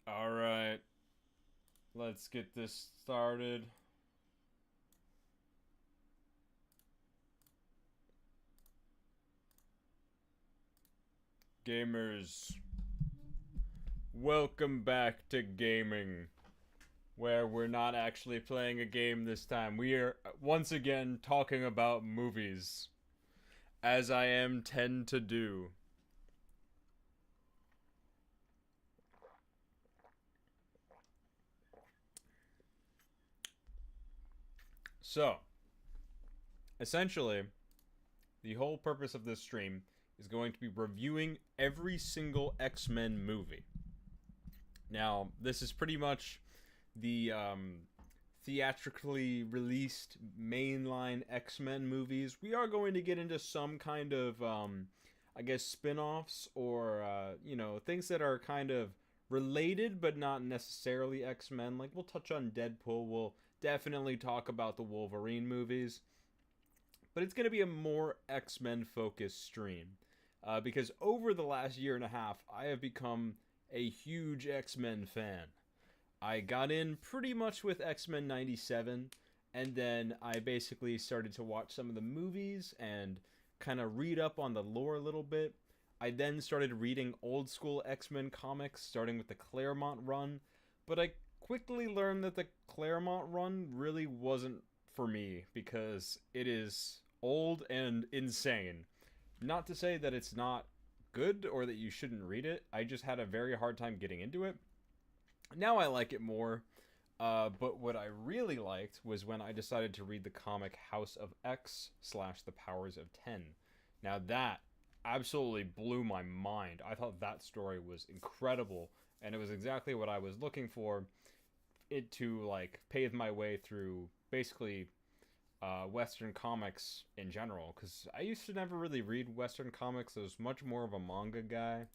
Alright, let's get this started. Gamers, welcome back to gaming, where we're not actually playing a game this time. We are once again talking about movies, as I tend to do. So, essentially, the whole purpose of this stream is going to be reviewing every single X-Men movie. Now, this is pretty much the theatrically released mainline X-Men movies. We are going to get into some kind of, I guess, spin-offs or, things that are kind of related but not necessarily X-Men. Like, we'll touch on Deadpool. We'll definitely talk about the Wolverine movies. But it's going to be a more X-Men focused stream. Because over the last year and a half, I have become a huge X-Men fan. I got in pretty much with X-Men 97, and then I basically started to watch some of the movies and kind of read up on the lore a little bit. I then started reading old school X-Men comics, starting with the Claremont run, but I quickly learned that the Claremont run really wasn't for me because it is old and insane. Not to say that it's not good or that you shouldn't read it. I just had a very hard time getting into it. Now I like it more. But what I really liked was when I decided to read the comic House of X slash The Powers of 10. Now that absolutely blew my mind. I thought that story was incredible, and it was exactly what I was looking for. It to like pave my way through basically Western comics in general, because I used to never really read Western comics. I was much more of a manga guy,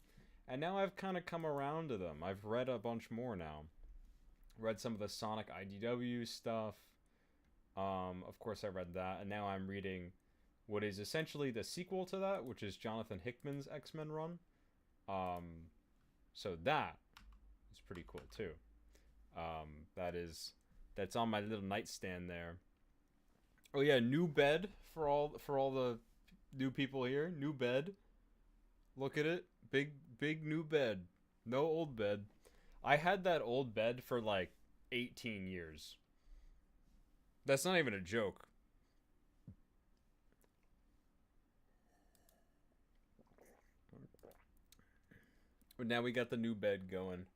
and now I've kind of come around to them. I've read a bunch more now. Read some of the Sonic IDW stuff. Of course, I read that, and now I'm reading what is essentially the sequel to that, which is Jonathan Hickman's X-Men run. So that is pretty cool too. That's on my little nightstand there. Oh yeah, new bed for all the new people here. New bed. Look at it. Big new bed. No old bed. I had that old bed for like 18 years. That's not even a joke. But now we got the new bed going.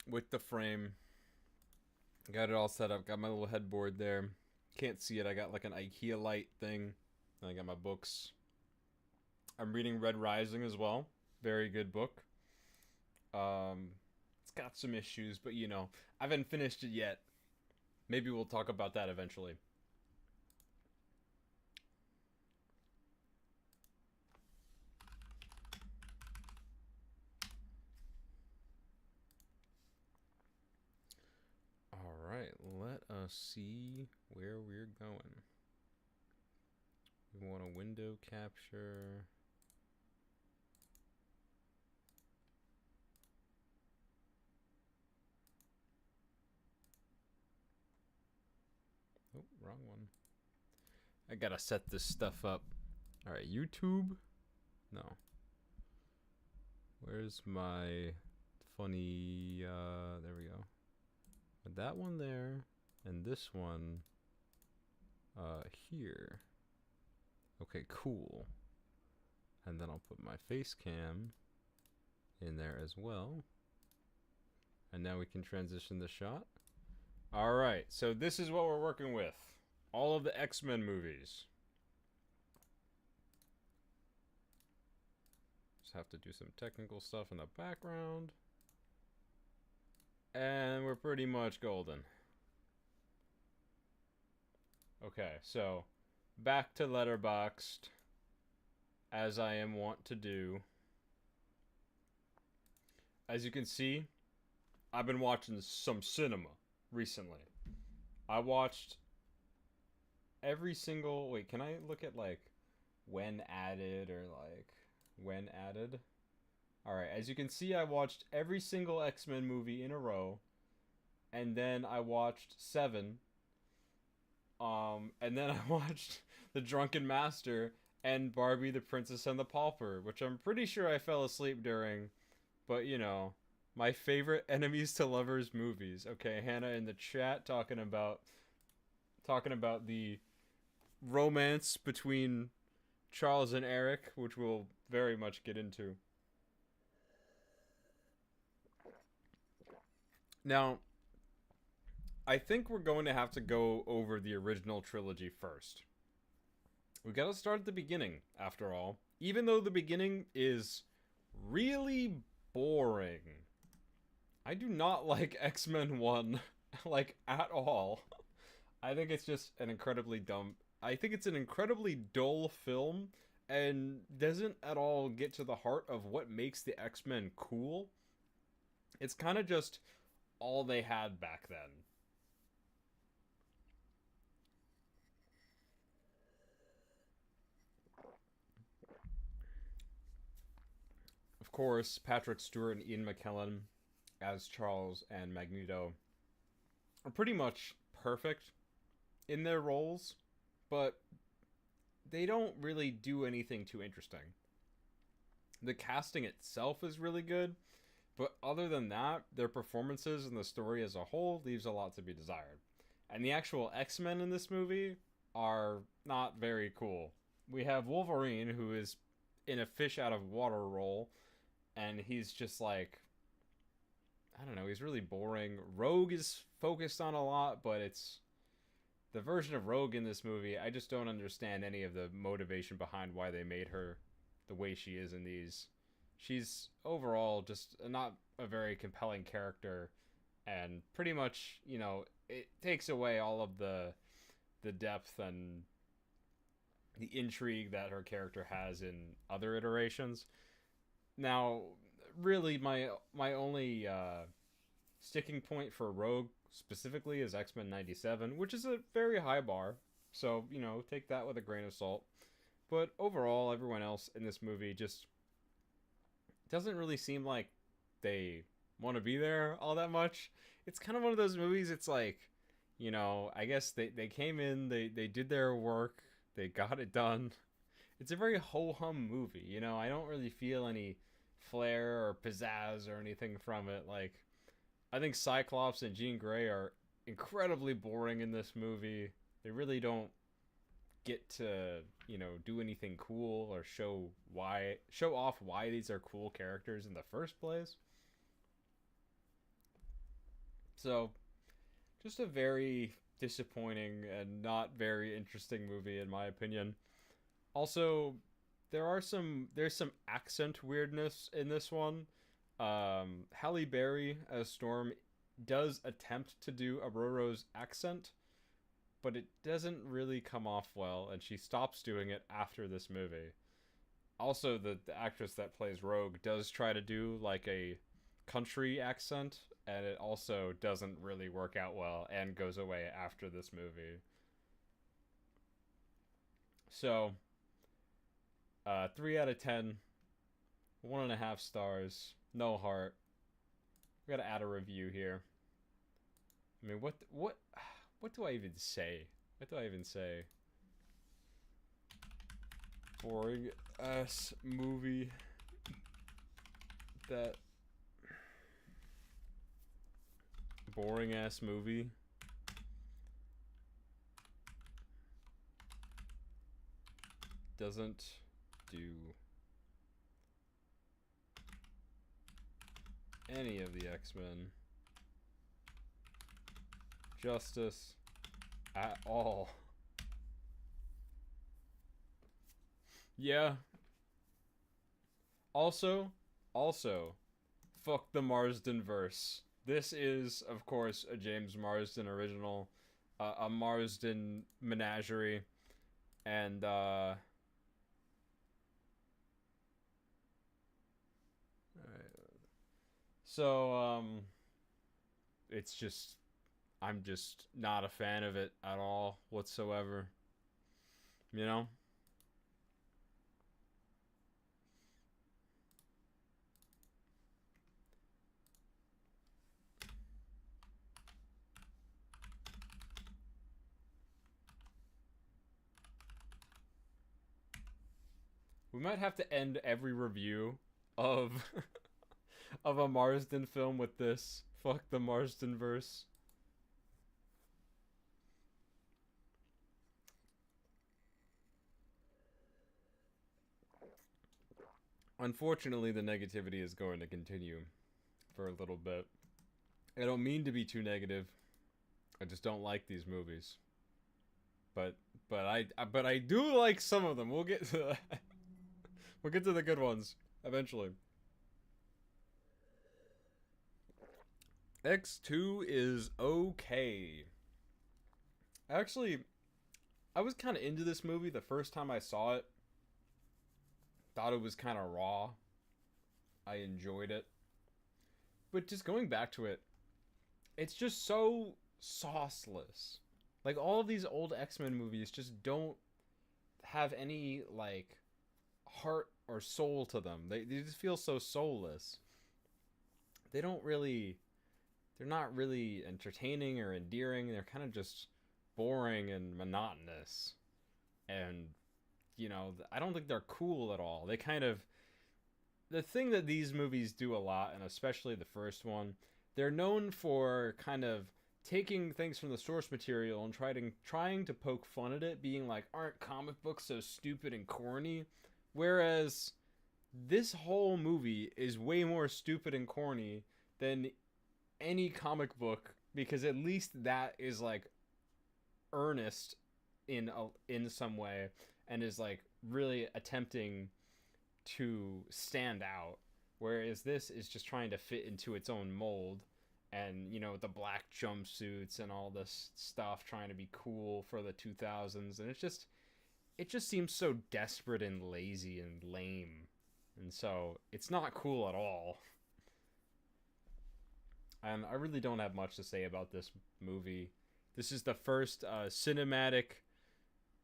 With the frame. Got it all set up. Got my little headboard there. Can't see it. I got like an IKEA light thing. And I got my books. I'm reading Red Rising as well. Very good book. It's got some issues, but I haven't finished it yet. Maybe we'll talk about that eventually. Alright, let us see where we're going. We want a window capture. Oh, wrong one. I gotta set this stuff up. Alright, YouTube? No. Where's my funny, there we go. With that one there, and this one, here. Okay, cool. And then I'll put my face cam in there as well. And now we can transition the shot. Alright, so this is what we're working with. All of the X-Men movies. Just have to do some technical stuff in the background. And we're pretty much golden. Okay, so back to Letterboxd, as I am wont to do. As you can see, I've been watching some cinema recently. I watched every single... Wait, can I look at, like, when added or, like, when added. Alright, as you can see, I watched every single X-Men movie in a row, and then I watched 7, and then I watched The Drunken Master and Barbie the Princess and the Pauper, which I'm pretty sure I fell asleep during, but you know, my favorite enemies to lovers movies. Okay, Hannah in the chat talking about the romance between Charles and Eric, which we'll very much get into. Now, I think we're going to have to go over the original trilogy first. We gotta start at the beginning, after all. Even though the beginning is really boring. I do not like X-Men 1, like, at all. I think it's just an incredibly dumb... I think it's an incredibly dull film, and doesn't at all get to the heart of what makes the X-Men cool. It's kind of just all they had back then. Of course, Patrick Stewart and Ian McKellen as Charles and Magneto are pretty much perfect in their roles, but they don't really do anything too interesting. The casting itself is really good, but other than that, their performances and the story as a whole leaves a lot to be desired. And the actual X-Men in this movie are not very cool. We have Wolverine, who is in a fish out of water role, and he's just like, I don't know, he's really boring. Rogue is focused on a lot, but it's the version of Rogue in this movie. I just don't understand any of the motivation behind why they made her the way she is in these. She's overall just not a very compelling character, and pretty much, you know, it takes away all of the depth and the intrigue that her character has in other iterations. Now, really, my only sticking point for Rogue specifically is X-Men 97, which is a very high bar. So, you know, take that with a grain of salt. But overall, everyone else in this movie just doesn't really seem like they want to be there all that much. It's kind of one of those movies, it's like, you know, I guess they came in, they did their work, they got it done. It's a very ho-hum movie, you know? I don't really feel any flair or pizzazz or anything from it. Like, I think Cyclops and Jean Grey are incredibly boring in this movie. They really don't get to, you know, do anything cool or show off why these are cool characters in the first place. So, just a very disappointing and not very interesting movie in my opinion. Also, there's some accent weirdness in this one. Halle Berry as Storm does attempt to do Aurora's accent, but it doesn't really come off well, and she stops doing it after this movie. Also, the actress that plays Rogue does try to do like a country accent, and it also doesn't really work out well and goes away after this movie. So, 3 out of 10, 1.5 stars, no heart. We gotta add a review here. I mean, what do I even say? What do I even say? Boring ass movie that boring ass movie. Doesn't do any of the X-Men justice at all. Yeah. Also, fuck the Marsden verse. This is, of course, a James Marsden original, a Marsden menagerie, and so it's just, I'm just not a fan of it at all whatsoever. You know? We might have to end every review of of a Marsden film with this. Fuck the Marsden verse. Unfortunately, the negativity is going to continue for a little bit. I don't mean to be too negative. I just don't like these movies. But I do like some of them. We'll get to that. We'll get to the good ones eventually. X2 is okay. Actually, I was kind of into this movie the first time I saw it. Thought it was kind of raw. I enjoyed it. But just going back to it, it's just so sauceless. Like, all of these old X-Men movies just don't have any, like, heart or soul to them. They just feel so soulless. They don't really... They're not really entertaining or endearing. They're kind of just boring and monotonous. And, you know, I don't think they're cool at all. They kind of... The thing that these movies do a lot, and especially the first one, they're known for kind of taking things from the source material and trying to poke fun at it, being like, aren't comic books so stupid and corny? Whereas this whole movie is way more stupid and corny than any comic book, because at least that is like earnest in some way and is like really attempting to stand out, whereas this is just trying to fit into its own mold. And, you know, the black jumpsuits and all this stuff, trying to be cool for the 2000s. And it just seems so desperate and lazy and lame. And so it's not cool at all. And I really don't have much to say about this movie. This is the first cinematic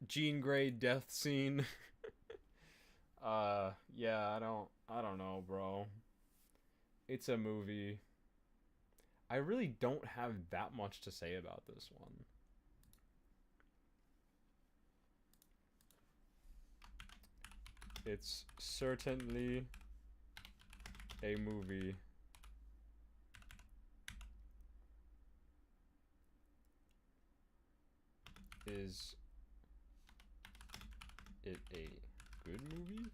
Jean Grey death scene. Yeah, I don't know, bro. It's a movie. I really don't have that much to say about this one. It's certainly a movie. Is it a good movie?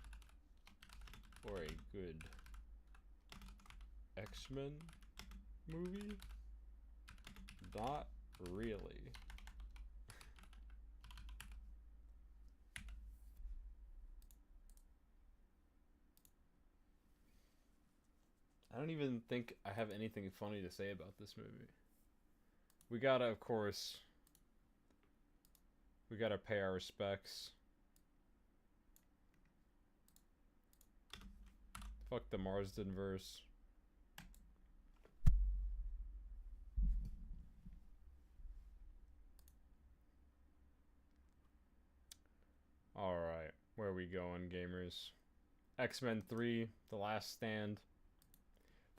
Or a good X-Men movie? Not really. I don't even think I have anything funny to say about this movie. We gotta, of course, we gotta pay our respects. Fuck the Marsden verse. Alright, where are we going, gamers? X-Men 3, The Last Stand.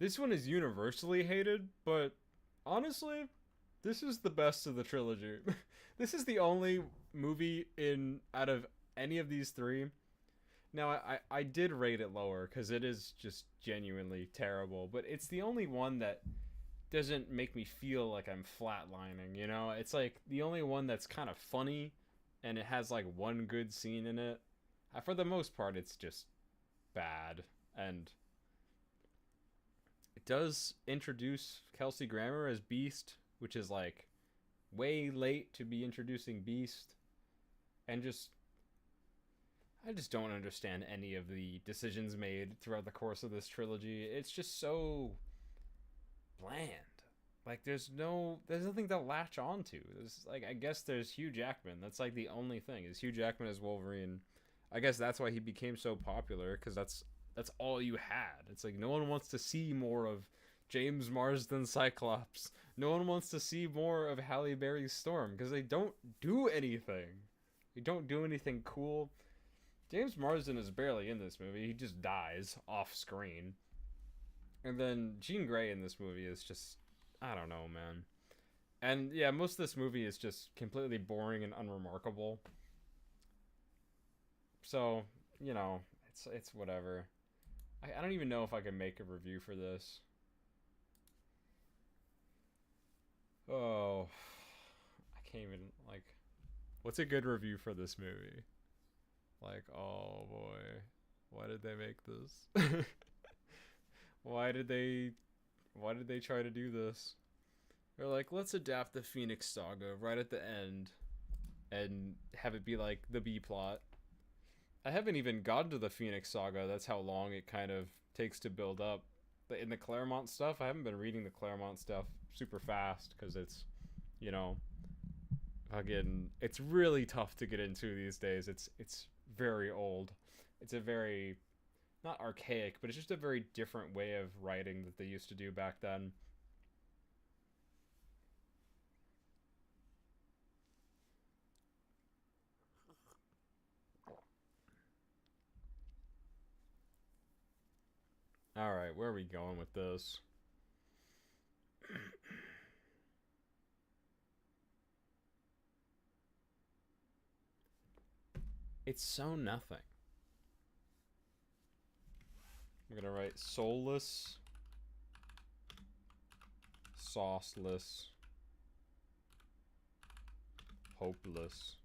This one is universally hated, but honestly, this is the best of the trilogy. This is the only movie out of any of these three. Now, I did rate it lower because it is just genuinely terrible, but it's the only one that doesn't make me feel like I'm flatlining, you know? It's like the only one that's kind of funny, and it has like one good scene in it. For the most part, it's just bad, and it does introduce Kelsey Grammer as Beast, which is like way late to be introducing Beast, and I just don't understand any of the decisions made throughout the course of this trilogy. It's just so bland. Like, there's nothing to latch onto. There's, like, I guess there's Hugh Jackman. That's like the only thing is Hugh Jackman as Wolverine. I guess that's why he became so popular, because that's all you had. It's like no one wants to see more of James Marsden Cyclops. No one wants to see more of Halle Berry Storm, because they don't do anything. They don't do anything cool. James Marsden is barely in this movie. He just dies off screen. And then Jean Grey in this movie is just, I don't know, man. And yeah, most of this movie is just completely boring and unremarkable. So, you know, It's whatever. I don't even know if I can make a review for this. Oh, I can't even like. What's a good review for this movie? Like, oh boy, why did they make this? why did they Why did they try to do this? They're like, let's adapt the Phoenix Saga right at the end and have it be like the B plot. I haven't even gotten to the Phoenix Saga. That's how long it kind of takes to build up. But in the Claremont stuff, I haven't been reading the Claremont stuff super fast because it's, you know, again, it's really tough to get into these days. It's very old. It's a very not archaic, but it's just a very different way of writing that they used to do back then. All right, where are we going with this? It's so nothing. I'm gonna write soulless, sauceless, hopeless.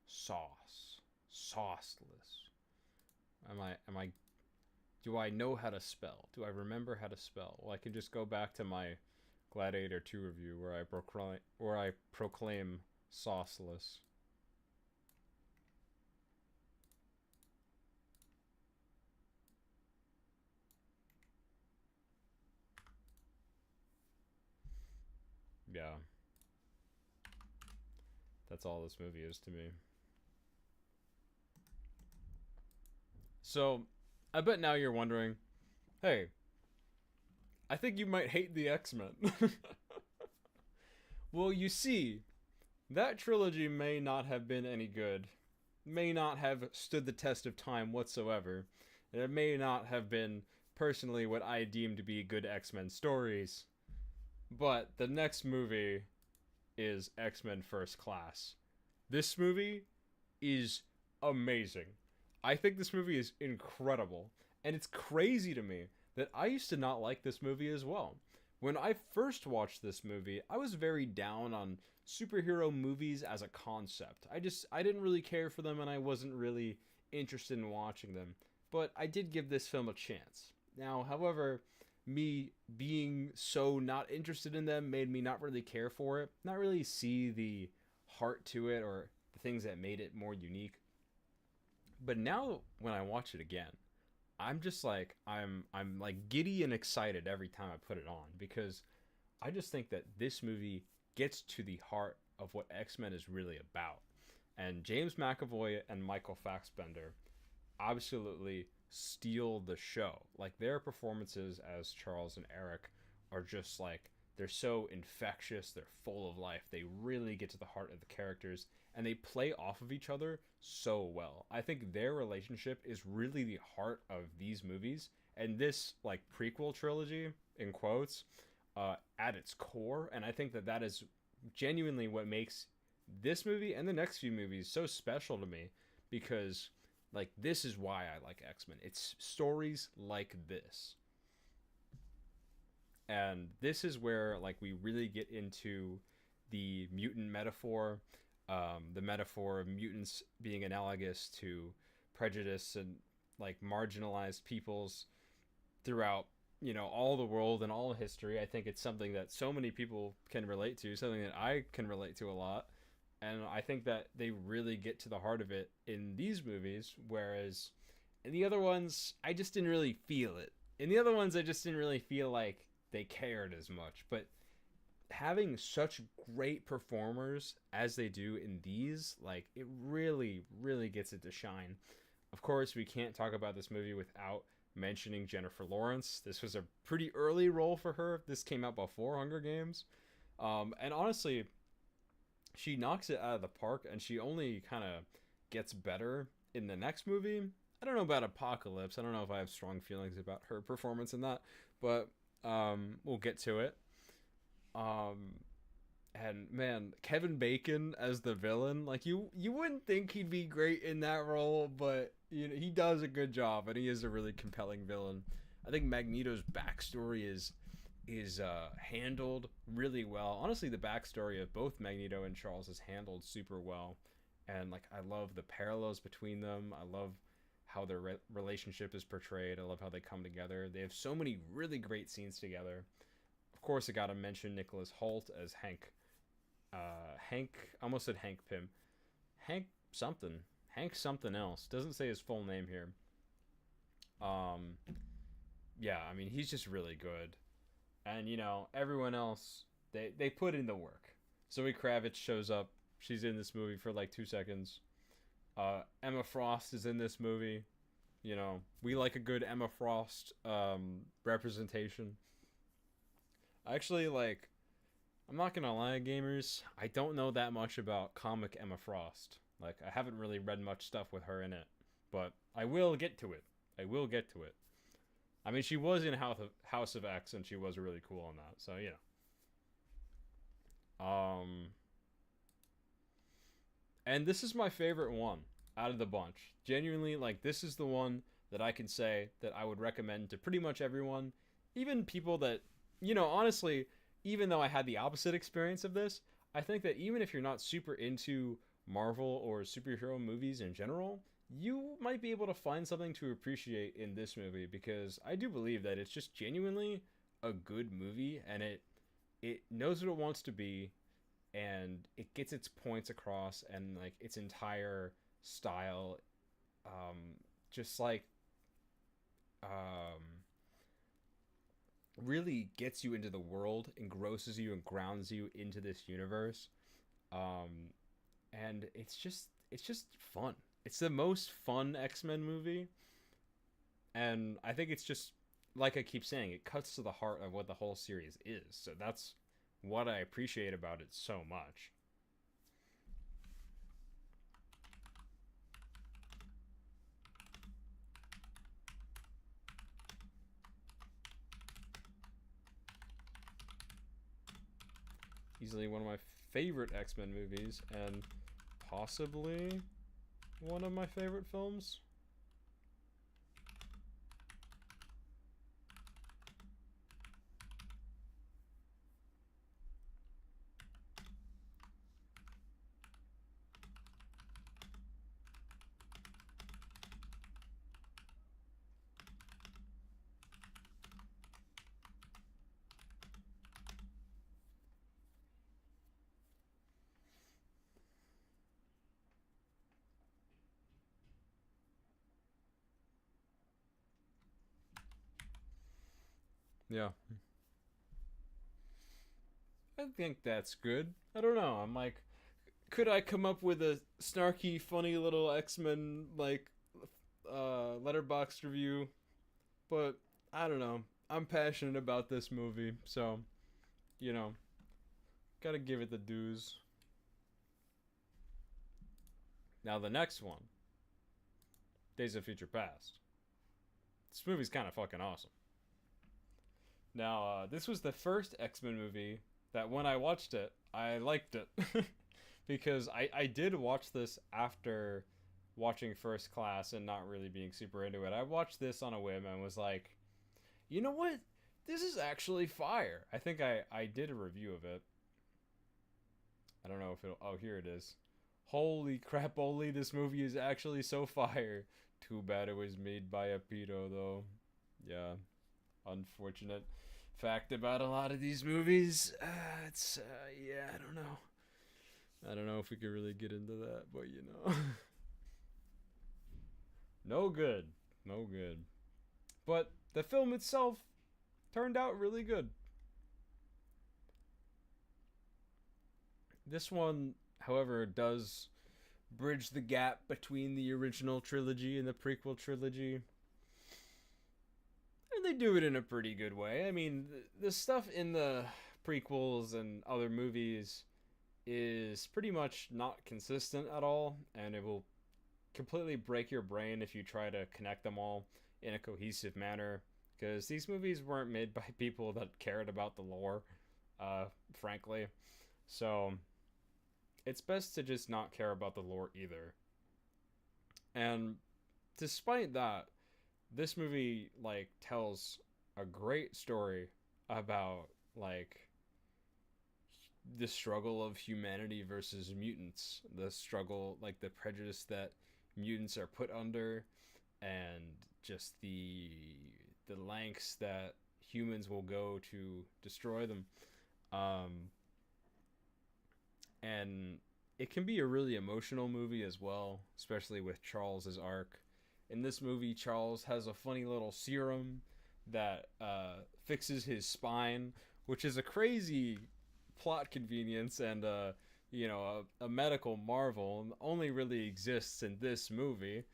Sauceless. Am I do I know how to spell? Do I remember how to spell? Well, I can just go back to my Gladiator 2 review where I proclaim sauceless. Yeah. That's all this movie is to me. So, I bet now you're wondering, hey, I think you might hate the X-Men. Well, you see, that trilogy may not have been any good, may not have stood the test of time whatsoever, and it may not have been personally what I deem to be good X-Men stories. But the next movie is X-Men First Class. This movie is amazing. I think this movie is incredible. And it's crazy to me that I used to not like this movie as well. When I first watched this movie, I was very down on superhero movies as a concept. I didn't really care for them and I wasn't really interested in watching them. But I did give this film a chance. Now, however, me being so not interested in them made me not really care for it, not really see the heart to it or the things that made it more unique. But now when I watch it again, I'm just like I'm like giddy and excited every time I put it on because I just think that this movie gets to the heart of what X-Men is really about. And James McAvoy and Michael Fassbender absolutely steal the show. Like their performances as Charles and Eric are just like they're so infectious, they're full of life. They really get to the heart of the characters and they play off of each other so well. I think their relationship is really the heart of these movies and this like prequel trilogy in quotes at its core, and I think that that is genuinely what makes this movie and the next few movies so special to me because like this is why I like X-Men. It's stories like this. And this is where like we really get into the mutant metaphor, the metaphor of mutants being analogous to prejudice and like marginalized peoples throughout all the world and all history. I think it's something that so many people can relate to, something that I can relate to a lot, and I think that they really get to the heart of it in these movies, whereas in the other ones I just didn't really feel it. In the other ones I just didn't really feel like they cared as much. But having such great performers as they do in these, like it really really gets it to shine. Of course, we can't talk about this movie without mentioning Jennifer Lawrence. This was a pretty early role for her. This came out before Hunger Games. And honestly, she knocks it out of the park, and she only kind of gets better in the next movie. I don't know about Apocalypse. I don't know if I have strong feelings about her performance in that, but We'll get to it. Um, and man, Kevin Bacon as the villain, like you wouldn't think he'd be great in that role, but you know he does a good job, and he is a really compelling villain. I think Magneto's backstory is handled really well. Honestly, the backstory of both Magneto and Charles is handled super well, and like I love the parallels between them. I love how their relationship is portrayed. I love how they come together. They have so many really great scenes together. Of course, I gotta mention Nicholas Hoult as Hank. Hank, I almost said Hank Pym. Hank something. Hank something else. Doesn't say his full name here. Um, yeah, I mean he's just really good, and you know everyone else they put in the work. Zoe Kravitz shows up. She's in this movie for like 2 seconds. Emma Frost is in this movie. You know we like a good Emma Frost representation. I actually like. I'm not gonna lie, gamers. I don't know that much about comic Emma Frost. Like I haven't really read much stuff with her in it, but I will get to it. I will get to it. I mean, she was in House of X, and she was really cool on that. So you know. And this is my favorite one out of the bunch. Genuinely, like this is the one that I can say that I would recommend to pretty much everyone, even people that you know. Honestly, even though I had the opposite experience of this, I think that even if you're not super into Marvel or superhero movies in general, you might be able to find something to appreciate in this movie because I do believe that it's just genuinely a good movie and it knows what it wants to be and it gets its points across and like its entire style um just like um really gets you into the world, engrosses you and grounds you into this universe. Um and it's just fun. It's the most fun X-Men movie, and I think it's just like I keep saying, it cuts to the heart of what the whole series is. So that's what I appreciate about it so much. Easily one of my favorite X-Men movies and possibly one of my favorite films. Yeah. I think that's good. I don't know. I'm like, could I come up with a snarky, funny little X-Men like letterbox review? But I don't know. I'm passionate about this movie, so you know, gotta give it the dues. Now the next one, Days of Future Past. This movie's kind of fucking awesome. Now, this was the first X-Men movie that when I watched it, I liked it. Because I did watch this after watching First Class and not really being super into it. I watched this on a whim and was like, you know what? This is actually fire. I think I did a review of it. I don't know if it'll... Oh, here it is. Holy crap, Oli, this movie is actually so fire. Too bad it was made by a pedo, though. Yeah, unfortunate fact about a lot of these movies. Yeah, I don't know. I don't know if we could really get into that, but you know. No good. No good. But the film itself turned out really good. This one, however, does bridge the gap between the original trilogy and the prequel trilogy. And they do it in a pretty good way. I mean, the stuff in the prequels and other movies is pretty much not consistent at all, and it will completely break your brain if you try to connect them all in a cohesive manner, because these movies weren't made by people that cared about the lore, uh, frankly. So it's best to just not care about the lore either. And despite that, this movie like tells a great story about like the struggle of humanity versus mutants, the struggle, like the prejudice that mutants are put under, and just the lengths that humans will go to destroy them. Um, and it can be a really emotional movie as well, especially with Charles's arc. In this movie, Charles has a funny little serum that fixes his spine, which is a crazy plot convenience and a medical marvel. Only really exists in this movie,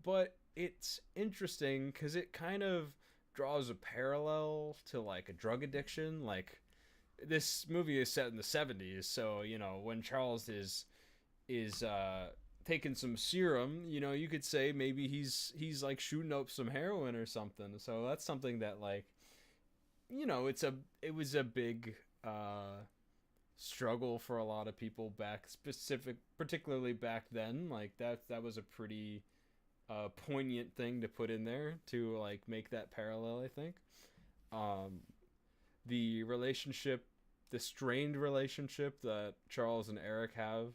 but it's interesting because it kind of draws a parallel to like a drug addiction. Like this movie is set in the 70s, so when Charles is taking some serum, you could say maybe he's like shooting up some heroin or something. So that's something that like it was a big struggle for a lot of people particularly back then. Like that was a pretty poignant thing to put in there to like make that parallel, I think. um the relationship, the strained relationship that Charles and Eric have,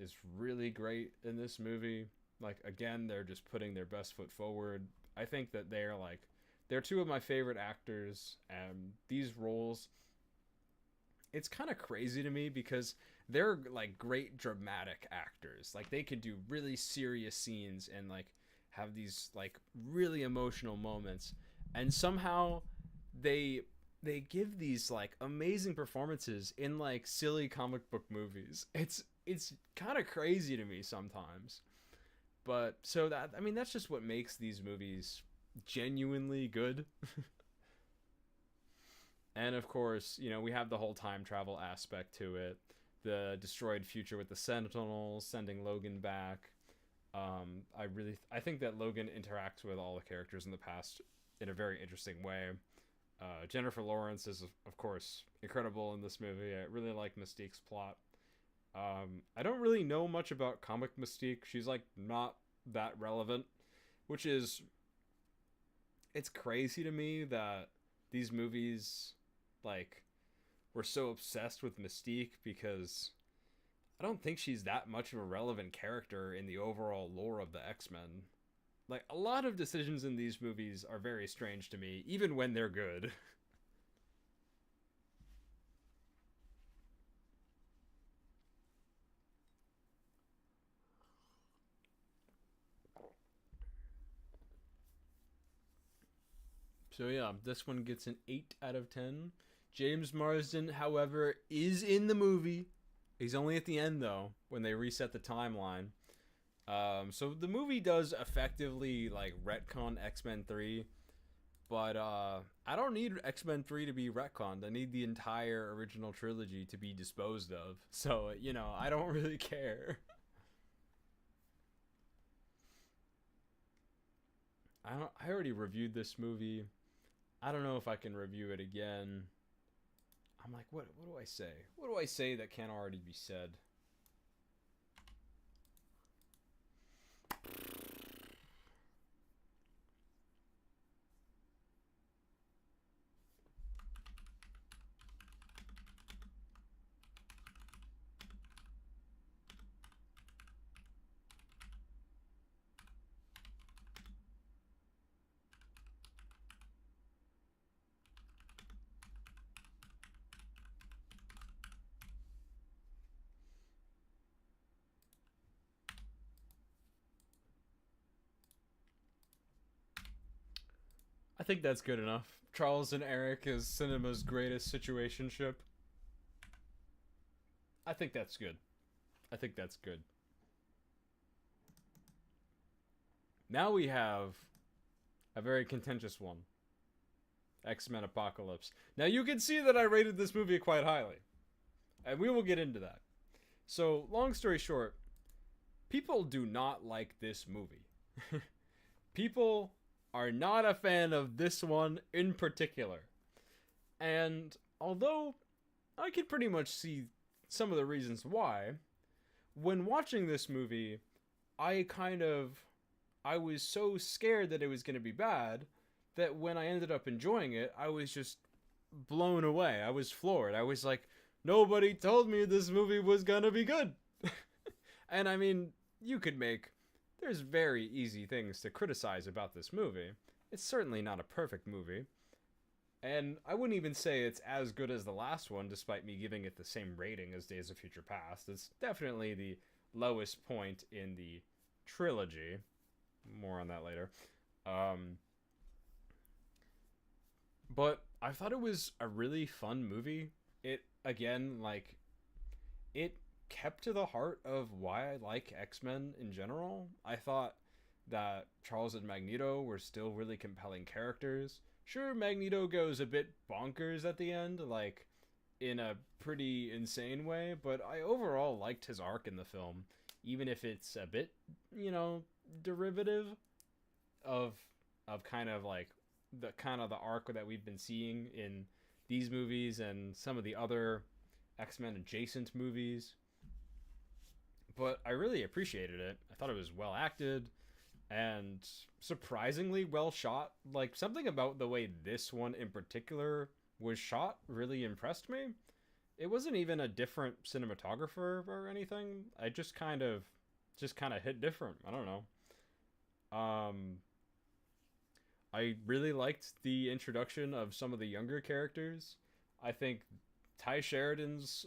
is really great in this movie. Like again, they're just putting their best foot forward. I think that they're two of my favorite actors, and these roles, it's kind of crazy to me because they're like great dramatic actors. Like they can do really serious scenes and like have these like really emotional moments, and somehow they they give these like amazing performances in like silly comic book movies. It's kind of crazy to me sometimes. But so that, I mean, that's just what makes these movies genuinely good. And of course, we have the whole time travel aspect to it. The destroyed future with the Sentinels sending Logan back. I think that Logan interacts with all the characters in the past in a very interesting way. Jennifer Lawrence is, of course, incredible in this movie. I really like Mystique's plot. I don't really know much about comic Mystique. She's like not that relevant, which is, it's crazy to me that these movies like were so obsessed with Mystique, because I don't think she's that much of a relevant character in the overall lore of the X-Men. Like a lot of decisions in these movies are very strange to me, even when they're good. So yeah, this one gets an 8 out of 10. James Marsden, however, is in the movie. He's only at the end though, when they reset the timeline. So the movie does effectively like retcon X-Men 3, but I don't need X-Men 3 to be retconned. I need the entire original trilogy to be disposed of. So, I don't really care. I already reviewed this movie. I don't know if I can review it again. I'm like, what do I say? What do I say that can't already be said? I think that's good enough. Charles and Eric is cinema's greatest situationship. I think that's good. I think that's good. Now we have a very contentious one. X-Men Apocalypse. Now you can see that I rated this movie quite highly, and we will get into that. So, long story short, people do not like this movie. People are not a fan of this one in particular. And although I can pretty much see some of the reasons why, when watching this movie, I kind of I was so scared that it was going to be bad that when I ended up enjoying it, I was just blown away. I was floored. I was like, nobody told me this movie was going to be good. And I mean, you could make there's very easy things to criticize about this movie. It's certainly not a perfect movie. And I wouldn't even say it's as good as the last one, despite me giving it the same rating as Days of Future Past. It's definitely the lowest point in the trilogy. More on that later. But I thought it was a really fun movie. It, again, like, it kept to the heart of why I like X-Men in general. I thought that Charles and Magneto were still really compelling characters. Sure, Magneto goes a bit bonkers at the end, like, in a pretty insane way, but I overall liked his arc in the film, even if it's a bit, derivative of kind of like the arc that we've been seeing in these movies and some of the other X-Men adjacent movies. But I really appreciated it. I thought it was well acted and surprisingly well shot. Like, something about the way this one in particular was shot really impressed me. It wasn't even a different cinematographer or anything. I just kind of hit different. I don't know. I really liked the introduction of some of the younger characters. I think Ty Sheridan's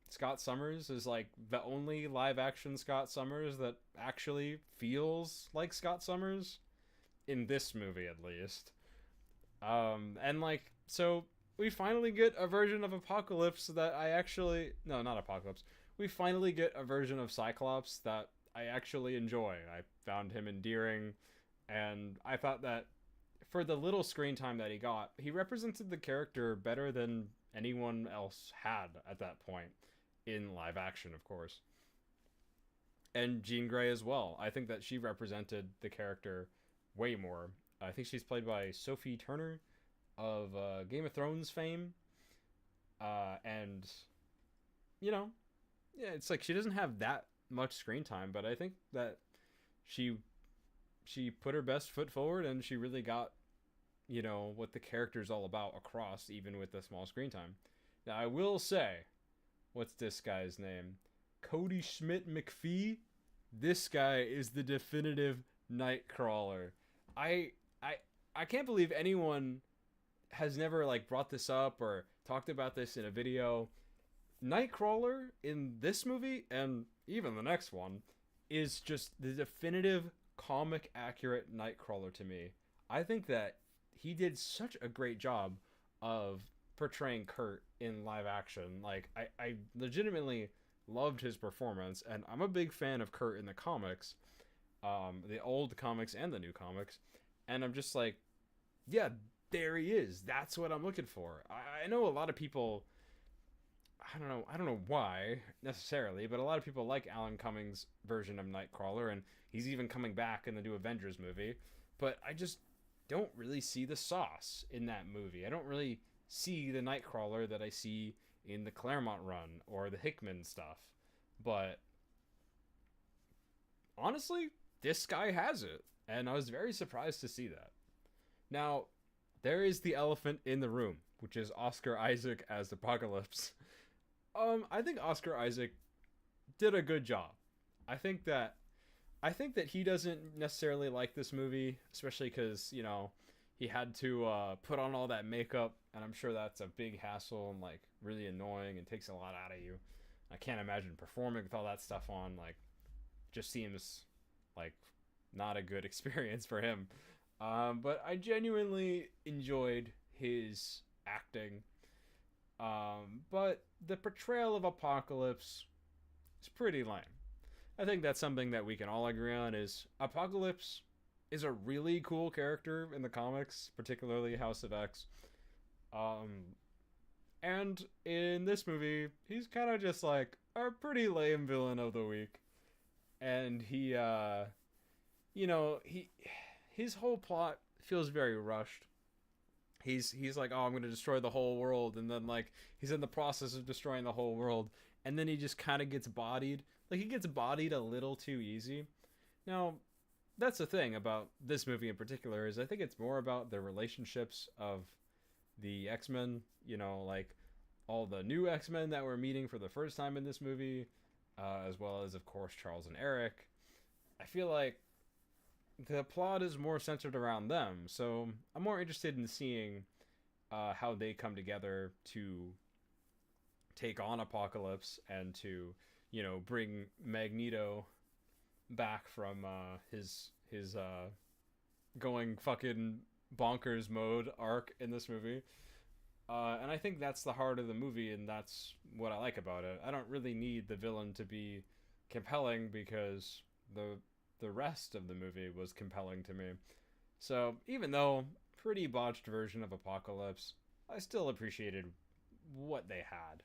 Scott Summers is like the only live action Scott Summers that actually feels like Scott Summers in this movie, at least. And like, so we finally get a version of Apocalypse that I actually, no, not Apocalypse. We finally get a version of Cyclops that I actually enjoy. I found him endearing, and I thought that for the little screen time that he got, he represented the character better than anyone else had at that point, in live action, of course. And Jean Grey as well. I think that she represented the character way more. I think she's played by Sophie Turner of Game of Thrones fame. And, yeah, it's like she doesn't have that much screen time, but I think that she put her best foot forward, and she really got, what the character's all about across, even with the small screen time. Now, I will say, what's this guy's name? Cody Schmidt McPhee? This guy is the definitive Nightcrawler. I can't believe anyone has never, like, brought this up or talked about this in a video. Nightcrawler in this movie, and even the next one, is just the definitive comic accurate Nightcrawler to me. I think that he did such a great job of portraying Kurt in live action. Like, I legitimately loved his performance, and I'm a big fan of Kurt in the comics, the old comics and the new comics, and I'm just like, yeah, there he is. That's what I'm looking for. I know a lot of people, I don't know why necessarily, but a lot of people like Alan Cummings' version of Nightcrawler, and he's even coming back in the new Avengers movie, but I just don't really see the sauce in that movie. I don't really see the Nightcrawler that I see in the Claremont run or the Hickman stuff. But honestly, this guy has it, and I was very surprised to see that. Now, there is the elephant in the room, which is Oscar Isaac as Apocalypse. I think Oscar Isaac did a good job. I think that he doesn't necessarily like this movie, especially because, he had to put on all that makeup, and I'm sure that's a big hassle and, like, really annoying and takes a lot out of you. I can't imagine performing with all that stuff on. Like, just seems like not a good experience for him. But I genuinely enjoyed his acting. But the portrayal of Apocalypse is pretty lame. I think that's something that we can all agree on, is Apocalypse is a really cool character in the comics, particularly House of X. And in this movie, he's kind of just like a pretty lame villain of the week. And he his whole plot feels very rushed. He's like, oh, I'm gonna destroy the whole world, and then like he's in the process of destroying the whole world, and then he just kind of gets bodied. Like he gets bodied a little too easy. Now, that's the thing about this movie in particular is I think it's more about the relationships of the X-Men. You know, like all the new X-Men that we're meeting for the first time in this movie, as well as of course Charles and Eric. I feel like the plot is more centered around them, so I'm more interested in seeing how they come together to take on Apocalypse and to, you know, bring Magneto back from his going fucking bonkers mode arc in this movie. And I think that's the heart of the movie, and that's what I like about it. I don't really need the villain to be compelling because the rest of the movie was compelling to me. So even though pretty botched version of Apocalypse, I still appreciated what they had.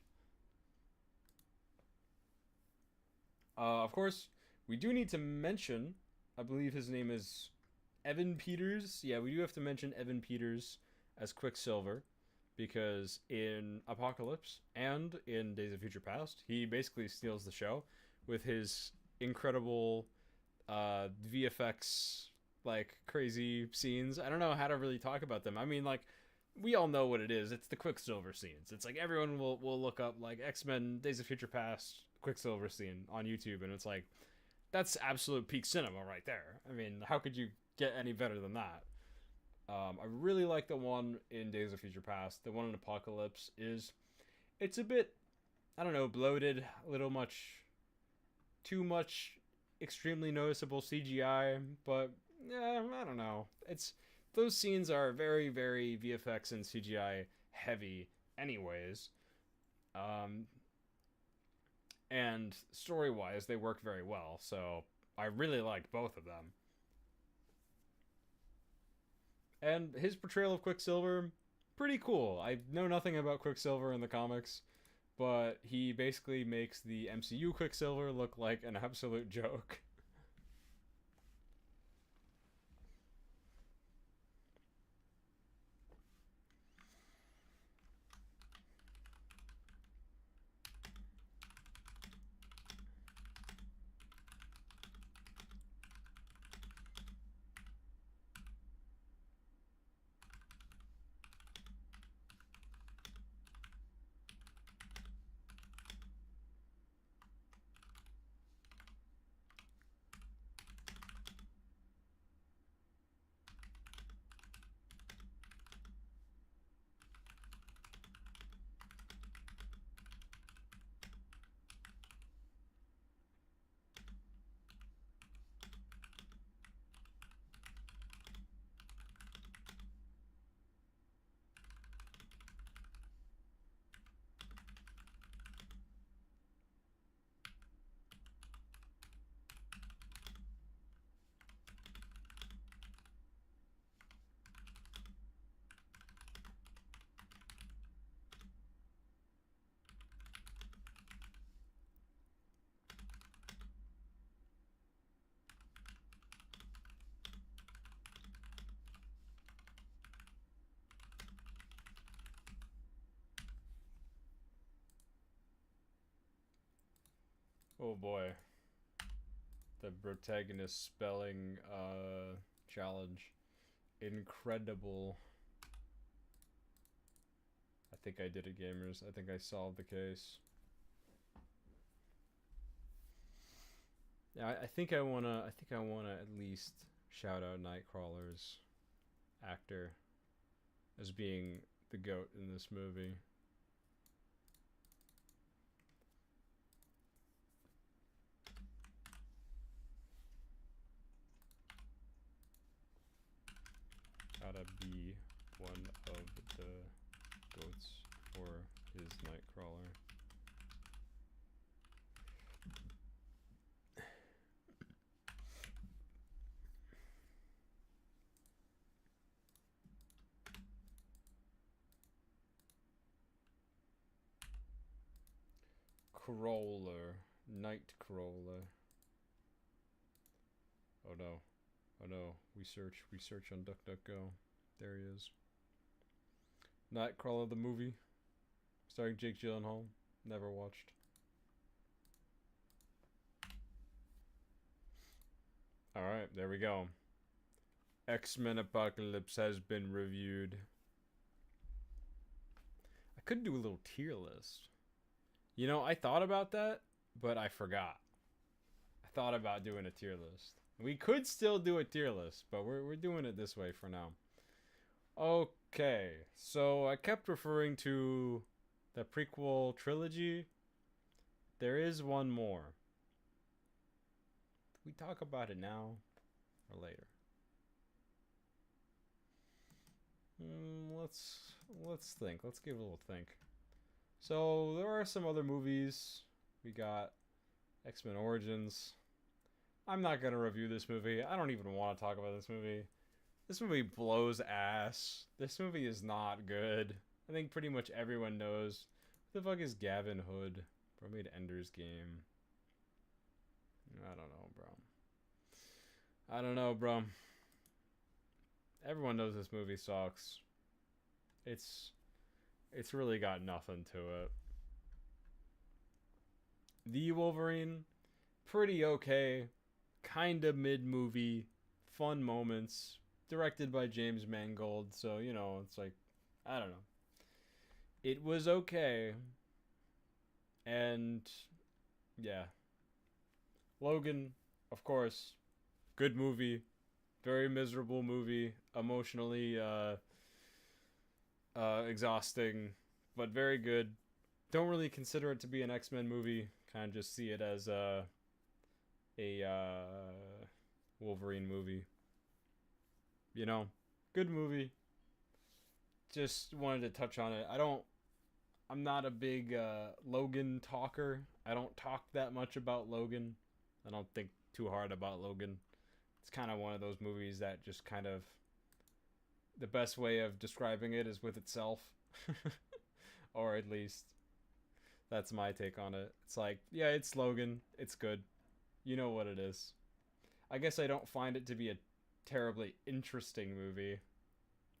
Of course, we do need to mention, I believe his name is Evan Peters. Yeah, we do have to mention Evan Peters as Quicksilver because in Apocalypse and in Days of Future Past, he basically steals the show with his incredible VFX, like crazy scenes. I don't know how to really talk about them. I mean, like, we all know what it is. It's the Quicksilver scenes. It's like everyone will look up like X-Men Days of Future Past Quicksilver scene on YouTube, and it's like that's absolute peak cinema right there. I mean, how could you get any better than that? I really like the one in Days of Future Past. The one in Apocalypse is, it's a bit, I don't know, bloated, a little much, too much extremely noticeable CGI, but yeah, I don't know. It's, those scenes are very, very VFX and CGI heavy anyways. And story-wise, they work very well, so I really liked both of them. And his portrayal of Quicksilver, pretty cool. I know nothing about Quicksilver in the comics, but he basically makes the MCU Quicksilver look like an absolute joke. Oh boy. The protagonist spelling challenge. Incredible. I think I did it, gamers. I think I solved the case. Yeah, I think I wanna at least shout out Nightcrawler's actor as being the GOAT in this movie. Gotta be one of the GOATs for his Nightcrawler. Crawler. Nightcrawler. Oh no. Oh no, we search on DuckDuckGo. There he is. Nightcrawler the movie, starring Jake Gyllenhaal. Never watched. Alright, there we go. X-Men Apocalypse has been reviewed. I could do a little tier list. You know, I thought about that, but I forgot. I thought about doing a tier list. We could still do a tier list, but we're doing it this way for now. Okay, so I kept referring to the prequel trilogy. There is one more. We talk about it now or later. Let's think. Let's give it a little think. So there are some other movies. We got X-Men Origins. I'm not gonna review this movie. I don't even want to talk about this movie. This movie blows ass. This movie is not good. I think pretty much everyone knows. Who the fuck is Gavin Hood? Bro made Ender's Game. I don't know, bro. I don't know, bro. Everyone knows this movie sucks. It's really got nothing to it. The Wolverine, pretty okay. Kinda mid-movie. Fun moments. Directed by James Mangold, so, you know, it's like, I don't know. It was okay. And, yeah. Logan, of course, good movie. Very miserable movie. Emotionally, exhausting, but very good. Don't really consider it to be an X-Men movie. Kind of just see it as a Wolverine movie. You know, good movie. Just wanted to touch on it. I'm not a big Logan talker. I don't talk that much about Logan. I don't think too hard about Logan. It's kind of one of those movies that just kind of, the best way of describing it is with itself. Or at least that's my take on it. It's like, yeah, it's Logan. It's good. You know what it is. I guess I don't find it to be a terribly interesting movie.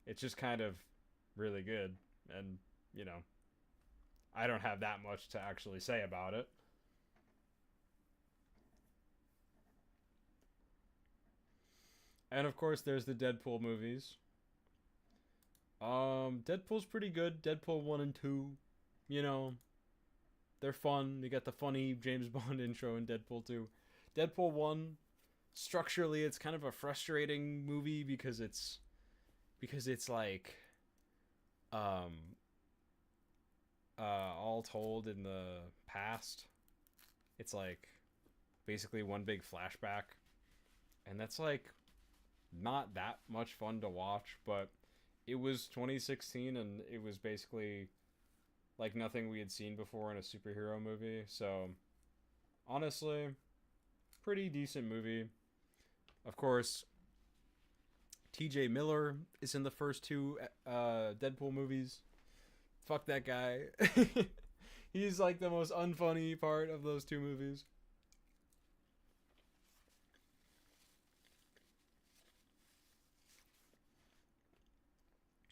It's just kind of really good. And, you know, I don't have that much to actually say about it. And of course, there's the Deadpool movies. Deadpool's pretty good. Deadpool 1 and 2, you know, they're fun. You got the funny James Bond intro in Deadpool 2. Deadpool 1, structurally, it's kind of a frustrating movie because it's like, all told in the past. It's like basically one big flashback, and that's like not that much fun to watch, but it was 2016 and it was basically like nothing we had seen before in a superhero movie. So honestly, pretty decent movie. Of course, TJ Miller is in the first two Deadpool movies. Fuck that guy. He's like the most unfunny part of those two movies.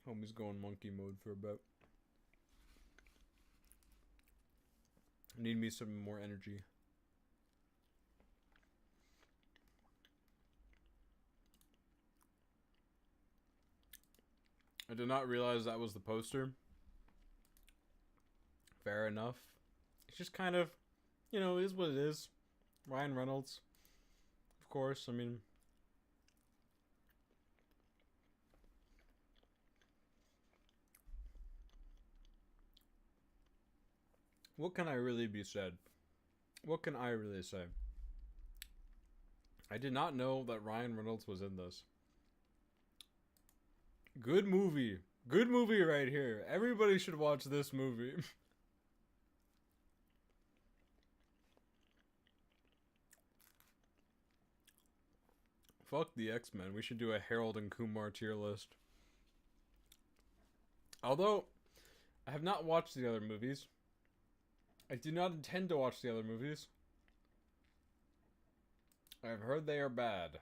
Homie's going monkey mode for a bit. I need me some more energy. I did not realize that was the poster. Fair enough. It's just kind of, you know, it is what it is. Ryan Reynolds. Of course, I mean, what can I really be said? What can I really say? I did not know that Ryan Reynolds was in this. Good movie. Good movie right here. Everybody should watch this movie. Fuck the X-Men. We should do a Harold and Kumar tier list. Although, I have not watched the other movies. I do not intend to watch the other movies. I've heard they are bad.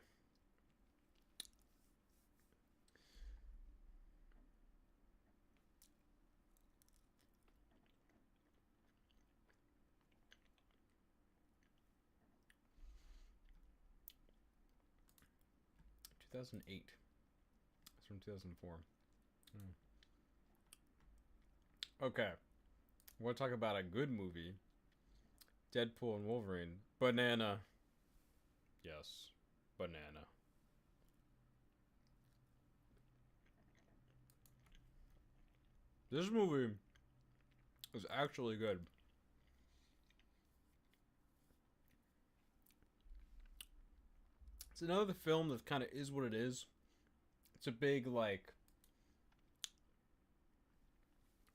2008. It's from 2004. Okay. We'll talk about a good movie. Deadpool and Wolverine. Banana. Yes. Banana. This movie is actually good. It's another film that kind of is what it is. It's a big, like,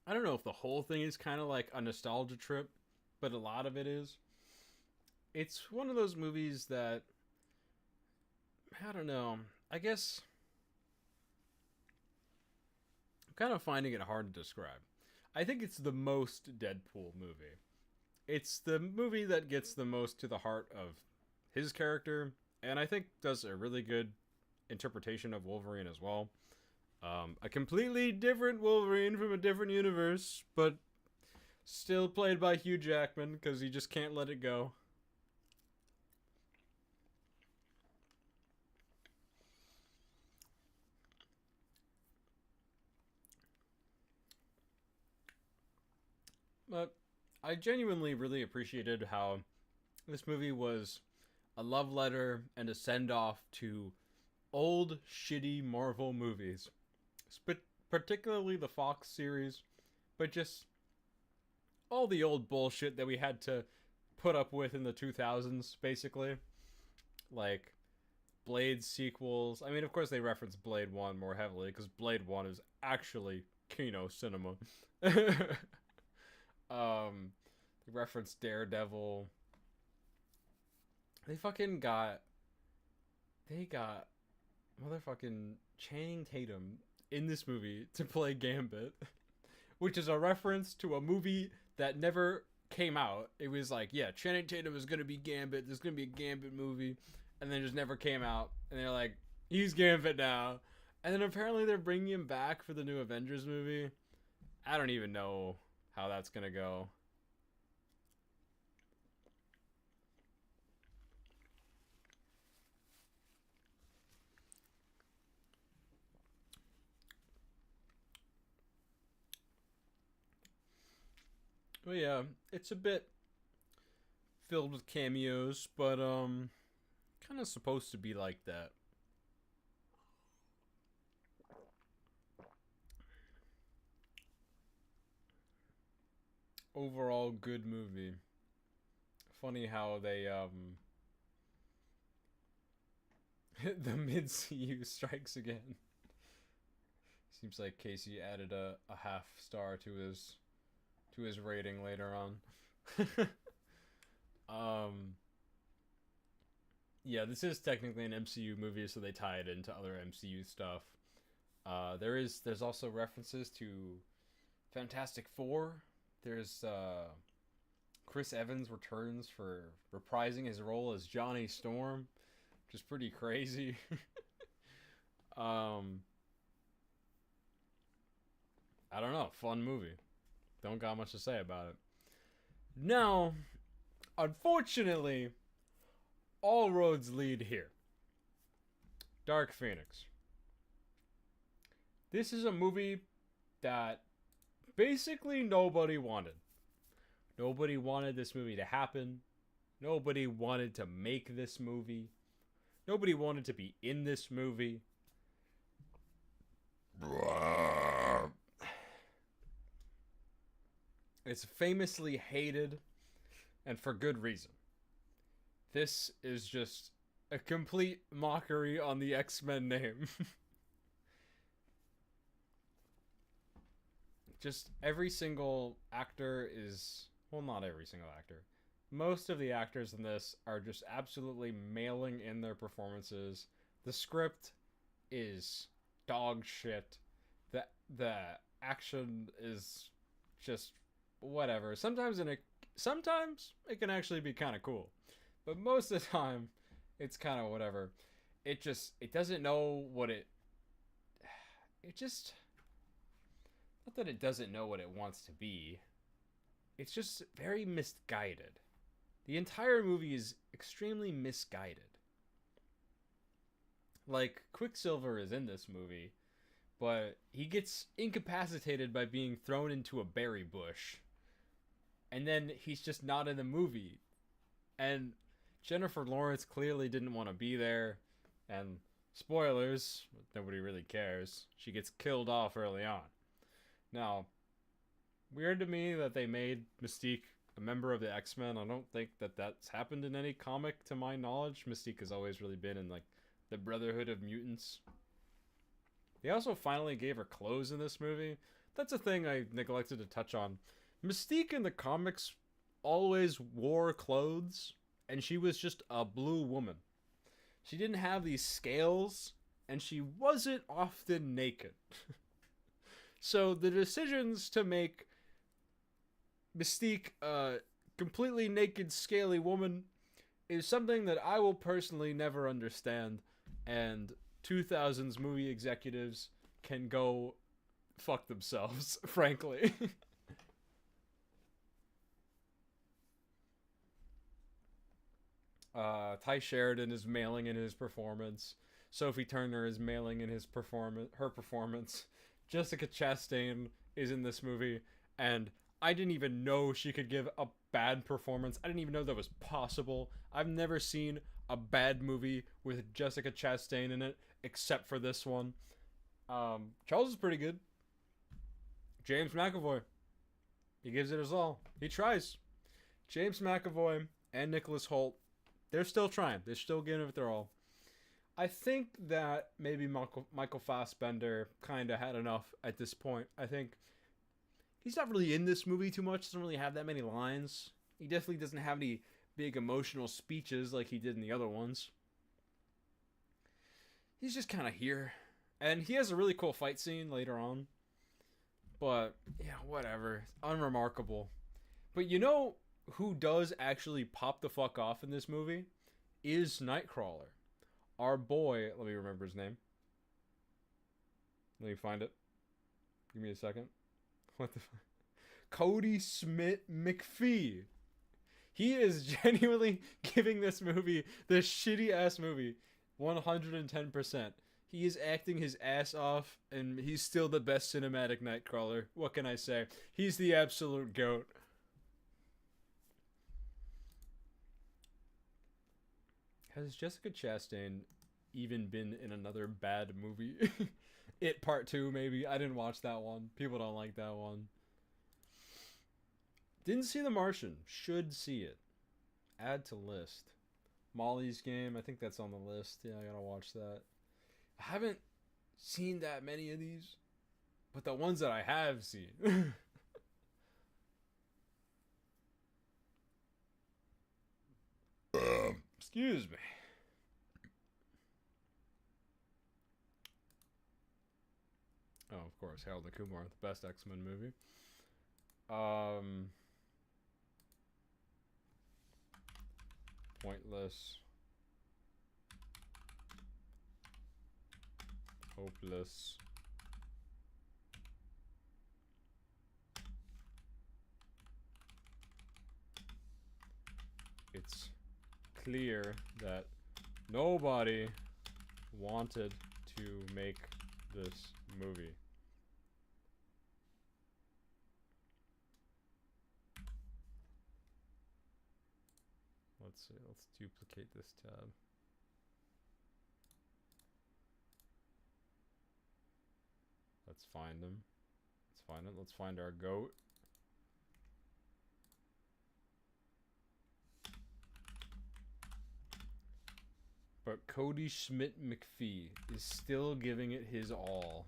I don't know if the whole thing is kind of like a nostalgia trip, but a lot of it is. It's one of those movies that, I don't know, I guess I'm kind of finding it hard to describe. I think it's the most Deadpool movie. It's the movie that gets the most to the heart of his character, and I think does a really good interpretation of Wolverine as well. A completely different Wolverine from a different universe, but still played by Hugh Jackman because he just can't let it go. But I genuinely really appreciated how this movie was a love letter and a send-off to old, shitty Marvel movies. Particularly the Fox series, but just all the old bullshit that we had to put up with in the 2000s, basically. Like, Blade sequels. I mean, of course they reference Blade 1 more heavily, because Blade 1 is actually Kino cinema. They reference Daredevil. They got motherfucking Channing Tatum in this movie to play Gambit, which is a reference to a movie that never came out. It was like, yeah, Channing Tatum is gonna be Gambit. There's gonna be a Gambit movie, and then it just never came out. And they're like, he's Gambit now. And then apparently they're bringing him back for the new Avengers movie. I don't even know how that's gonna go. But yeah, it's a bit filled with cameos, but kind of supposed to be like that. Overall good movie. Funny how they the mid-CU strikes again. Seems like Casey added a half star to his rating later on. Yeah, this is technically an MCU movie, so they tie it into other MCU stuff. There's also references to Fantastic Four. There's Chris Evans returns for reprising his role as Johnny Storm, which is pretty crazy. I don't know, fun movie. Don't got much to say about it. Now, unfortunately, all roads lead here. Dark Phoenix. This is a movie that basically nobody wanted. Nobody wanted this movie to happen. Nobody wanted to make this movie. Nobody wanted to be in this movie. It's famously hated, and for good reason. This is just a complete mockery on the X-Men name. Just every single actor is... Well, not every single actor. Most of the actors in this are just absolutely mailing in their performances. The script is dog shit. The action is just whatever. Sometimes it can actually be kind of cool, but most of the time it's kind of whatever. It doesn't know what it just, not that it doesn't know what it wants to be. It's just very misguided. The entire movie is extremely misguided. Like, Quicksilver is in this movie, but he gets incapacitated by being thrown into a berry bush. And then he's just not in the movie. And Jennifer Lawrence clearly didn't want to be there. And spoilers, nobody really cares. She gets killed off early on. Now, weird to me that they made Mystique a member of the X-Men. I don't think that that's happened in any comic to my knowledge. Mystique has always really been in like the Brotherhood of Mutants. They also finally gave her clothes in this movie. That's a thing I neglected to touch on. Mystique in the comics always wore clothes, and she was just a blue woman. She didn't have these scales, and she wasn't often naked. So the decisions to make Mystique a completely naked, scaly woman is something that I will personally never understand, and 2000s movie executives can go fuck themselves, frankly. Ty Sheridan is mailing in his performance. Sophie Turner is mailing in her performance. Jessica Chastain is in this movie, and I didn't even know she could give a bad performance. I didn't even know that was possible. I've never seen a bad movie with Jessica Chastain in it, except for this one. Charles is pretty good. James McAvoy, he gives it his all. He tries. James McAvoy and Nicholas Hoult, they're still trying. They're still giving it their all. I think that maybe Michael Fassbender kind of had enough at this point. I think he's not really in this movie too much. Doesn't really have that many lines. He definitely doesn't have any big emotional speeches like he did in the other ones. He's just kind of here. And he has a really cool fight scene later on. But, yeah, whatever. Unremarkable. But you know who does actually pop the fuck off in this movie? Is Nightcrawler. Our boy, let me remember his name. Let me find it. Give me a second. What the fuck? Cody Smith McPhee. He is genuinely giving this movie, this shitty ass movie, 110%. He is acting his ass off, and he's still the best cinematic Nightcrawler. What can I say? He's the absolute GOAT. Has Jessica Chastain even been in another bad movie? It Part 2, maybe. I didn't watch that one. People don't like that one. Didn't see The Martian. Should see it. Add to list. Molly's Game. I think that's on the list. Yeah, I gotta watch that. I haven't seen that many of these, but the ones that I have seen. Excuse me. Oh, of course, Harold and Kumar, the best X-Men movie. Pointless. Hopeless. It's clear that nobody wanted to make this movie. Let's see, let's duplicate this tab. Let's find him. Let's find him. Let's find our goat. But Cody Schmidt McPhee is still giving it his all.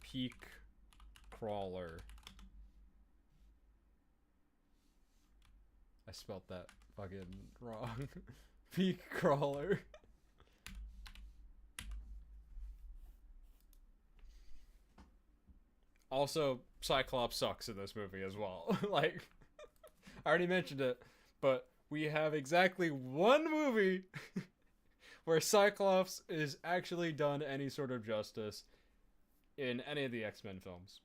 Peak Crawler. I spelt that fucking wrong. Peak Crawler. Also, Cyclops sucks in this movie as well. Like, I already mentioned it, but we have exactly one movie where Cyclops is actually done any sort of justice in any of the X-Men films.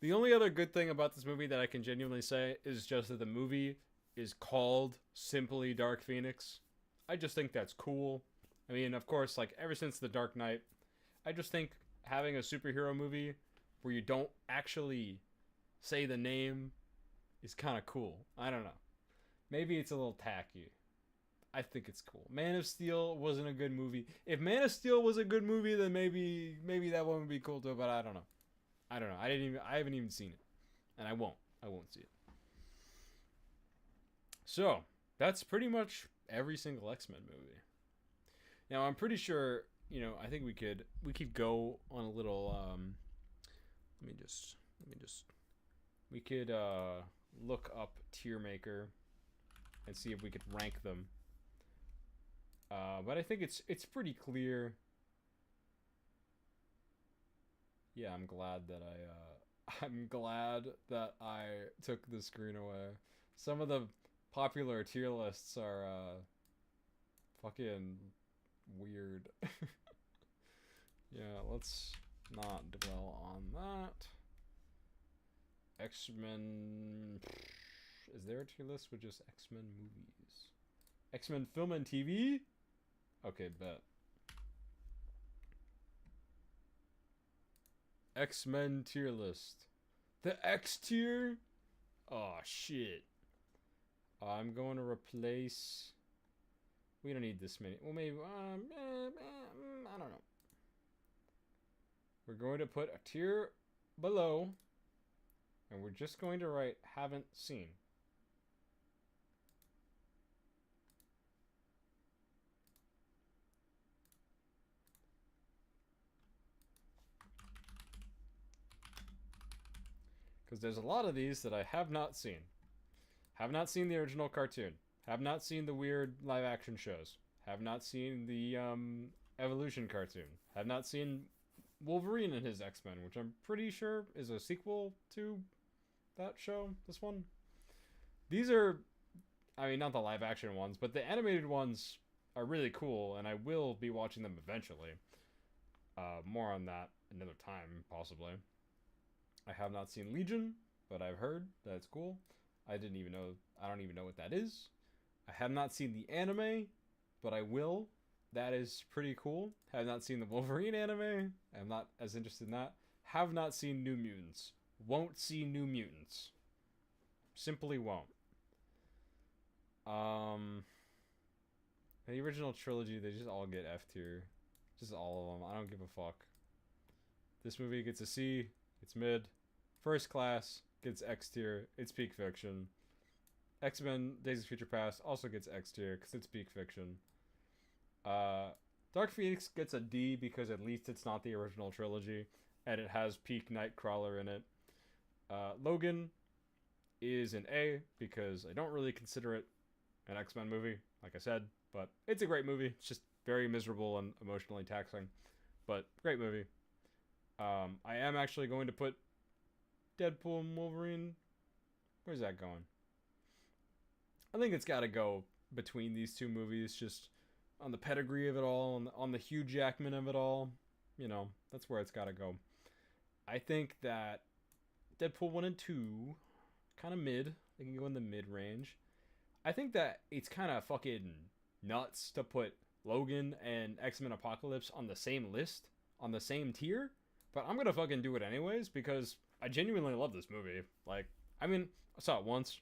The only other good thing about this movie that I can genuinely say is just that the movie is called simply Dark Phoenix. I just think that's cool. I mean, of course, like ever since The Dark Knight, I just think having a superhero movie where you don't actually say the name is kind of cool. I don't know. Maybe it's a little tacky. I think it's cool. Man of Steel wasn't a good movie. If Man of Steel was a good movie, then maybe that one would be cool too. But I don't know. I don't know. I haven't even seen it, and I won't. I won't see it. So that's pretty much every single X-Men movie. Now I'm pretty sure, I think we could go on a little let me just we could look up tier maker and see if we could rank them. But I think it's pretty clear. Yeah, I'm glad that I took the screen away. Some of the popular tier lists are fucking weird. Yeah, let's not dwell on that. X-Men. Is there a tier list with just X-Men movies? X-Men film and TV? Okay, bet. X-Men tier list. The X tier? Oh, shit. I'm going to replace... We don't need this many. Well, maybe... I don't know. We're going to put a tier below. And we're just going to write haven't seen. Because there's a lot of these that I have not seen. Have not seen the original cartoon. Have not seen the weird live action shows. Have not seen the Evolution cartoon. Have not seen Wolverine and his X-Men, which I'm pretty sure is a sequel to that show, this one. These are, I mean, not the live action ones, but the animated ones are really cool, and I will be watching them eventually. More on that another time, possibly. I have not seen Legion, but I've heard that it's cool. I don't even know what that is. I have not seen the anime, but I will. That is pretty cool. Have not seen the Wolverine anime. I'm not as interested in that. Have not seen New Mutants. Won't see New Mutants. Simply won't. The original trilogy, they just all get F tier. Just all of them. I don't give a fuck. This movie gets a C. It's mid. First Class gets X tier. It's peak fiction. X-Men Days of Future Past also gets X tier because it's peak fiction. Dark Phoenix gets a D because at least it's not the original trilogy and it has peak Nightcrawler in it. Logan is an A because I don't really consider it an X-Men movie, like I said, but it's a great movie. It's just very miserable and emotionally taxing, but great movie. I am actually going to put Deadpool and Wolverine. Where's that going? I think it's got to go between these two movies, just on the pedigree of it all, on the Hugh Jackman of it all. That's where it's got to go. I think that Deadpool 1 and 2, kind of mid. They can go in the mid-range. I think that it's kind of fucking nuts to put Logan and X-Men Apocalypse on the same list, on the same tier, but I'm going to fucking do it anyways because I genuinely love this movie. I saw it once.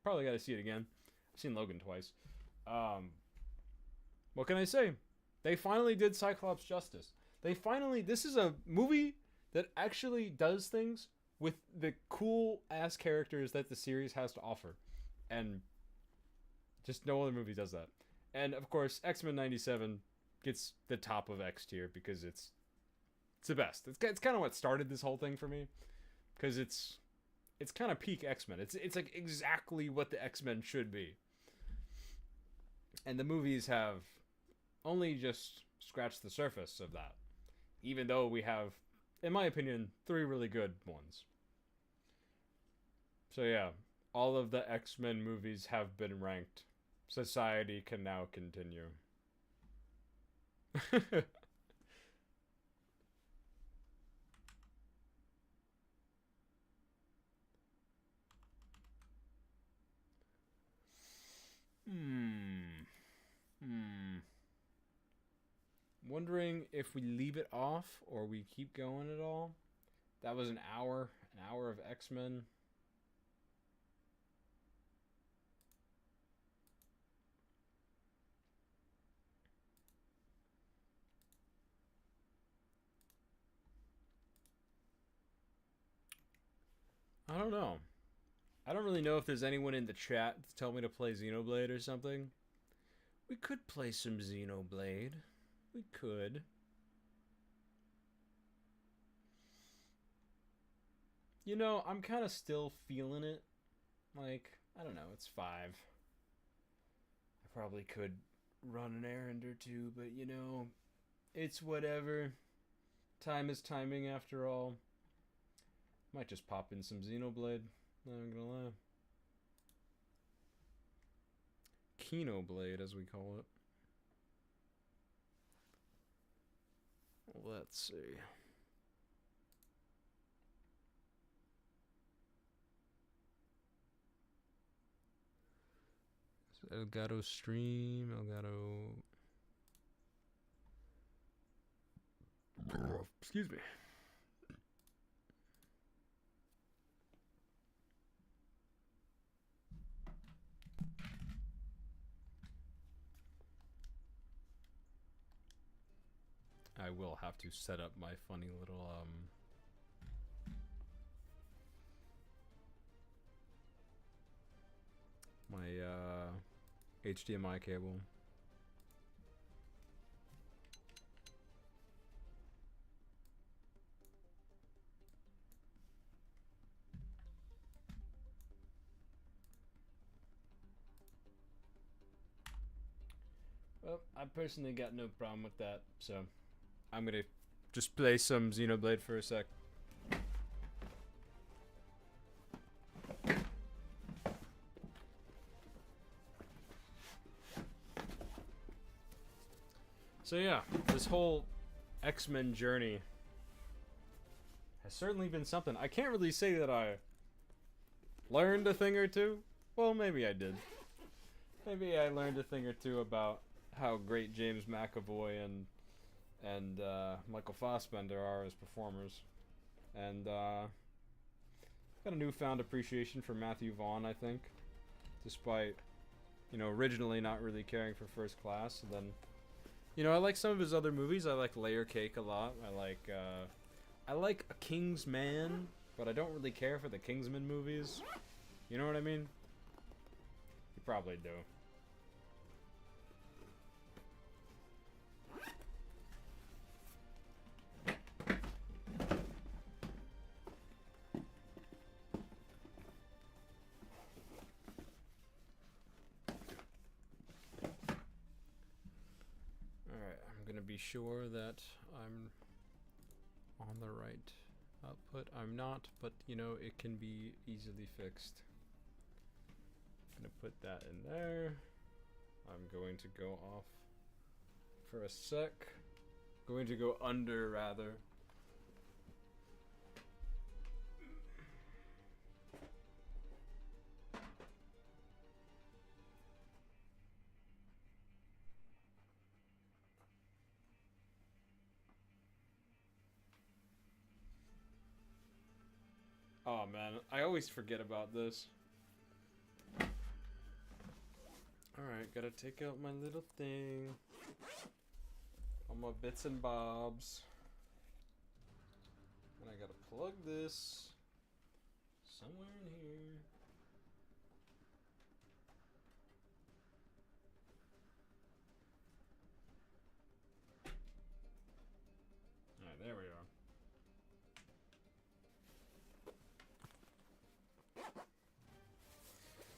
Probably got to see it again. I've seen Logan twice. What can I say? They finally did Cyclops justice. This is a movie that actually does things with the cool ass characters that the series has to offer. And just no other movie does that. And of course, X-Men 97 gets the top of X tier because it's the best. It's kind of what started this whole thing for me. Because it's kind of peak X-Men. It's like exactly what the X-Men should be. And the movies have only just scratched the surface of that. Even though we have, in my opinion, 3 really good ones. So yeah, all of the X-Men movies have been ranked. Society can now continue. Wondering if we leave it off or we keep going at all. That was an hour of X-Men. I don't know. I don't really know if there's anyone in the chat to tell me to play Xenoblade or something. We could play some Xenoblade. We could. You know, I'm kind of still feeling it. Like, I don't know, it's 5. I probably could run an errand or two, but you know, it's whatever. Time is timing after all. Might just pop in some Xenoblade. Not even gonna lie. Xenoblade, as we call it. Let's see. Elgato stream, Elgato. Excuse me. I will have to set up my funny little my HDMI cable. Well, I personally got no problem with that, so I'm gonna just play some Xenoblade for a sec. So yeah, this whole X-Men journey has certainly been something. I can't really say that I learned a thing or two. Well, maybe I did. Maybe I learned a thing or two about how great James McAvoy and Michael Fassbender are as performers. And got a newfound appreciation for Matthew Vaughn, I think. Despite, you know, originally not really caring for First Class. And then, you know, I like some of his other movies. I like Layer Cake a lot. I like A King's Man, but I don't really care for the Kingsman movies. You know what I mean? You probably do. Be sure that I'm on the right output. I'm not, but you know, it can be easily fixed. I'm gonna put that in there. I'm going to go off for a sec. Going to go under, rather. Oh man, I always forget about this. Alright, gotta take out my little thing. All my bits and bobs. And I gotta plug this somewhere in here. Alright, there we are.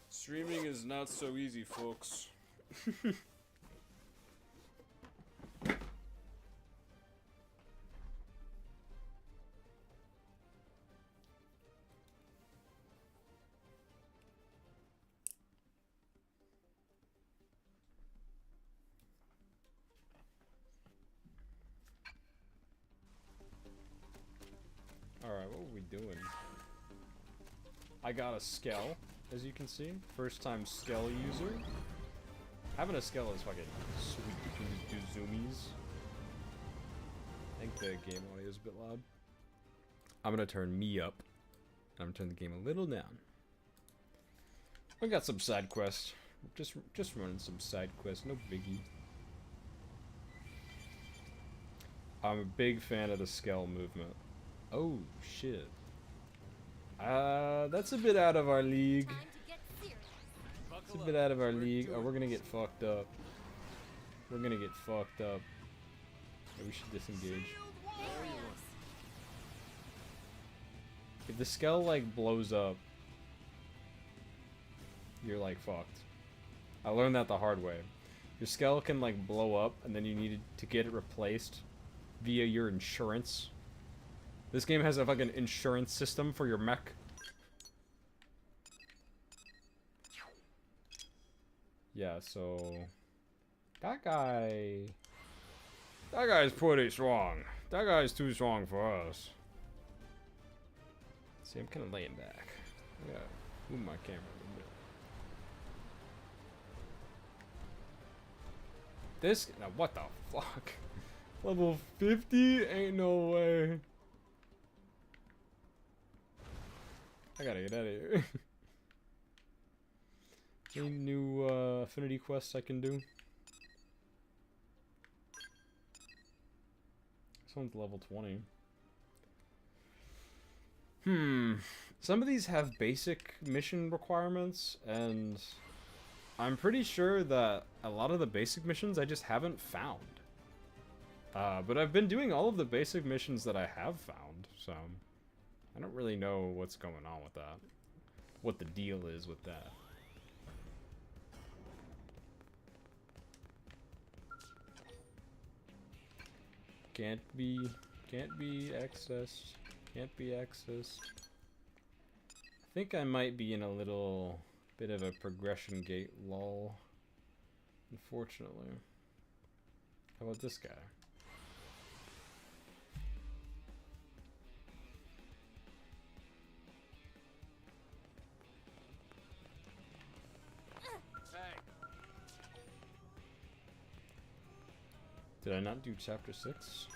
Streaming is not so easy, folks. Alright, what were we doing? I got a Skell, as you can see. First time Skell user. Having a Skell is fucking sweet. You can do zoomies. the game audio is a bit loud. I'm gonna turn me up. I'm gonna turn the game a little down. We got some side quests. Just running some side quests, no biggie. I'm a big fan of the scale movement. Oh shit. That's a bit out of our league. It's a bit out of our league. Oh, we're gonna get fucked up. We're gonna get fucked up. Yeah, we should disengage. If the skull like blows up, you're like fucked. I learned that the hard way. Your skull can like blow up, and then you need to get it replaced via your insurance. This game has a fucking insurance system for your mech. Yeah, so that guy's pretty strong. That guy's too strong for us. See, I'm kind of laying back. I gotta move my camera a little bit. This, now what the fuck? Level 50? Ain't no way. I gotta get out of here. Any new affinity quests I can do? This one's level 20. Some of these have basic mission requirements, and I'm pretty sure that a lot of the basic missions I just haven't found. But I've been doing all of the basic missions that I have found, so I don't really know what's going on with that. What the deal is with that. Can't be accessed. Can't be accessed. I think I might be in a little bit of a progression gate lull, unfortunately. How about this guy? Did I not do chapter 6?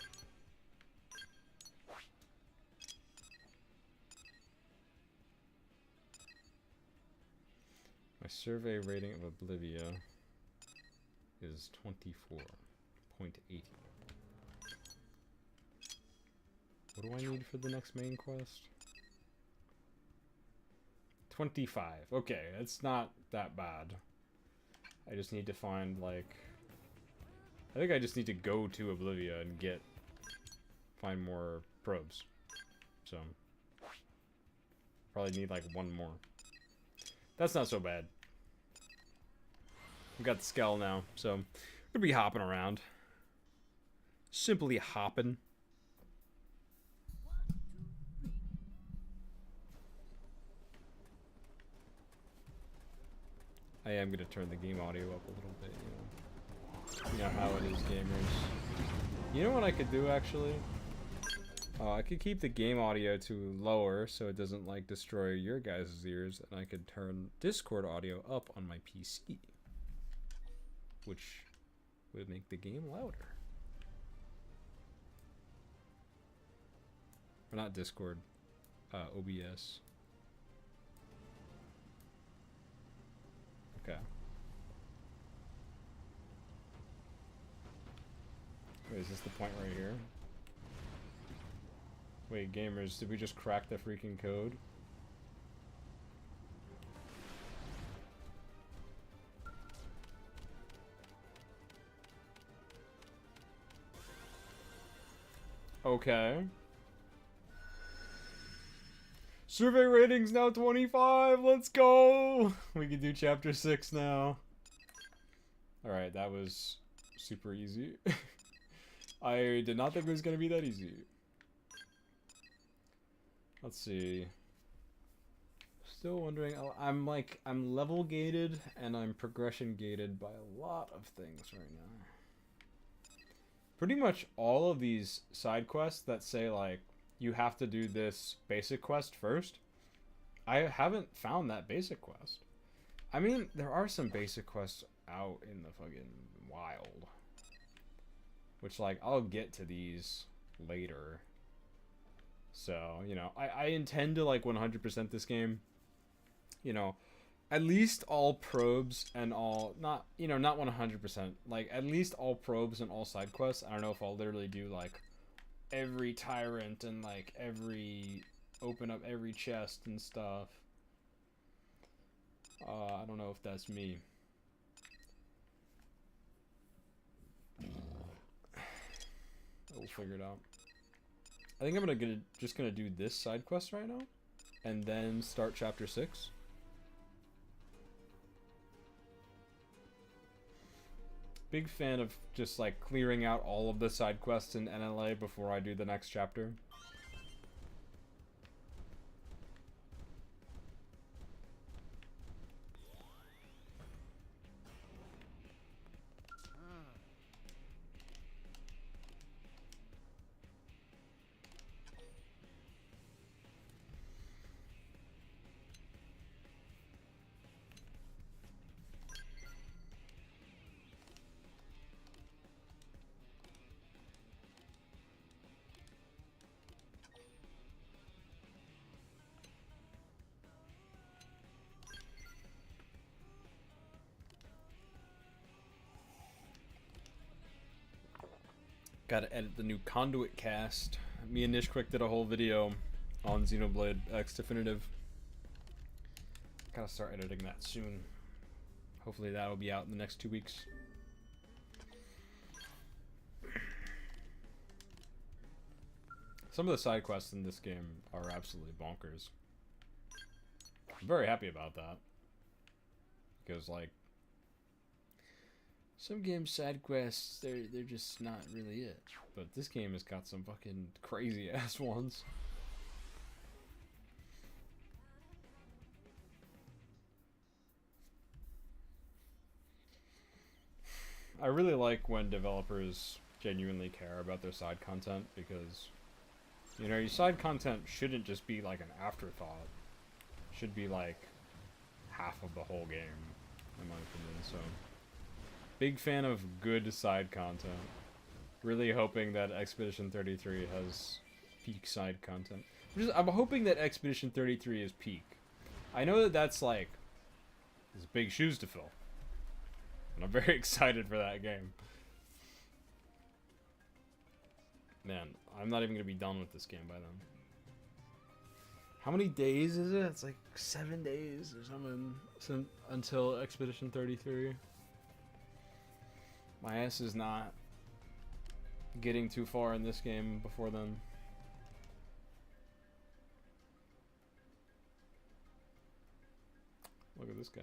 My survey rating of Oblivia is 24.80. What do I need for the next main quest? 25. Okay, it's not that bad. I just need to find, like... I think I just need to go to Oblivia and find more probes. So, probably need like one more. That's not so bad. We've got the skull now, so we'll be hopping around. Simply hopping. I am gonna turn the game audio up a little bit, you know. You know how it is, gamers. You know what I could do, actually? I could keep the game audio to lower so it doesn't, like, destroy your guys' ears, and I could turn Discord audio up on my PC. Which would make the game louder. Or not Discord, OBS. Okay. Wait, is this the point right here? Wait, gamers, did we just crack the freaking code? Okay. Survey rating's now 25! Let's go! We can do chapter 6 now. Alright, that was super easy. I did not think it was going to be that easy. Let's see. Still wondering. I'm level gated and I'm progression gated by a lot of things right now. Pretty much all of these side quests that say like you have to do this basic quest first, I haven't found that basic quest. I mean, there are some basic quests out in the fucking wild. Which, like, I'll get to these later. So, you know, I intend to like 100% this game. You know, at least all probes and all, not, you know, not 100%, like at least all probes and all side quests. I don't know if I'll literally do like every tyrant and like open up every chest and stuff. I don't know if that's me. We'll figure it out. I think I'm just gonna do this side quest right now, and then start chapter 6. Big fan of just like clearing out all of the side quests in NLA before I do the next chapter. Gotta edit the new Conduit cast. Me and Nishquick did a whole video on Xenoblade X Definitive. Gotta start editing that soon. Hopefully that'll be out in the next 2 weeks. Some of the side quests in this game are absolutely bonkers. I'm very happy about that. Because, like, some games side quests, they're just not really it. But this game has got some fucking crazy ass ones. I really like when developers genuinely care about their side content, because, you know, your side content shouldn't just be like an afterthought. It should be like half of the whole game, in my opinion. So, big fan of good side content. Really hoping that Expedition 33 has peak side content. I'm hoping that Expedition 33 is peak. I know that that's like, there's big shoes to fill. And I'm very excited for that game. Man, I'm not even going to be done with this game by then. How many days is it? It's like 7 days or something until Expedition 33. My ass is not getting too far in this game before then. Look at this guy.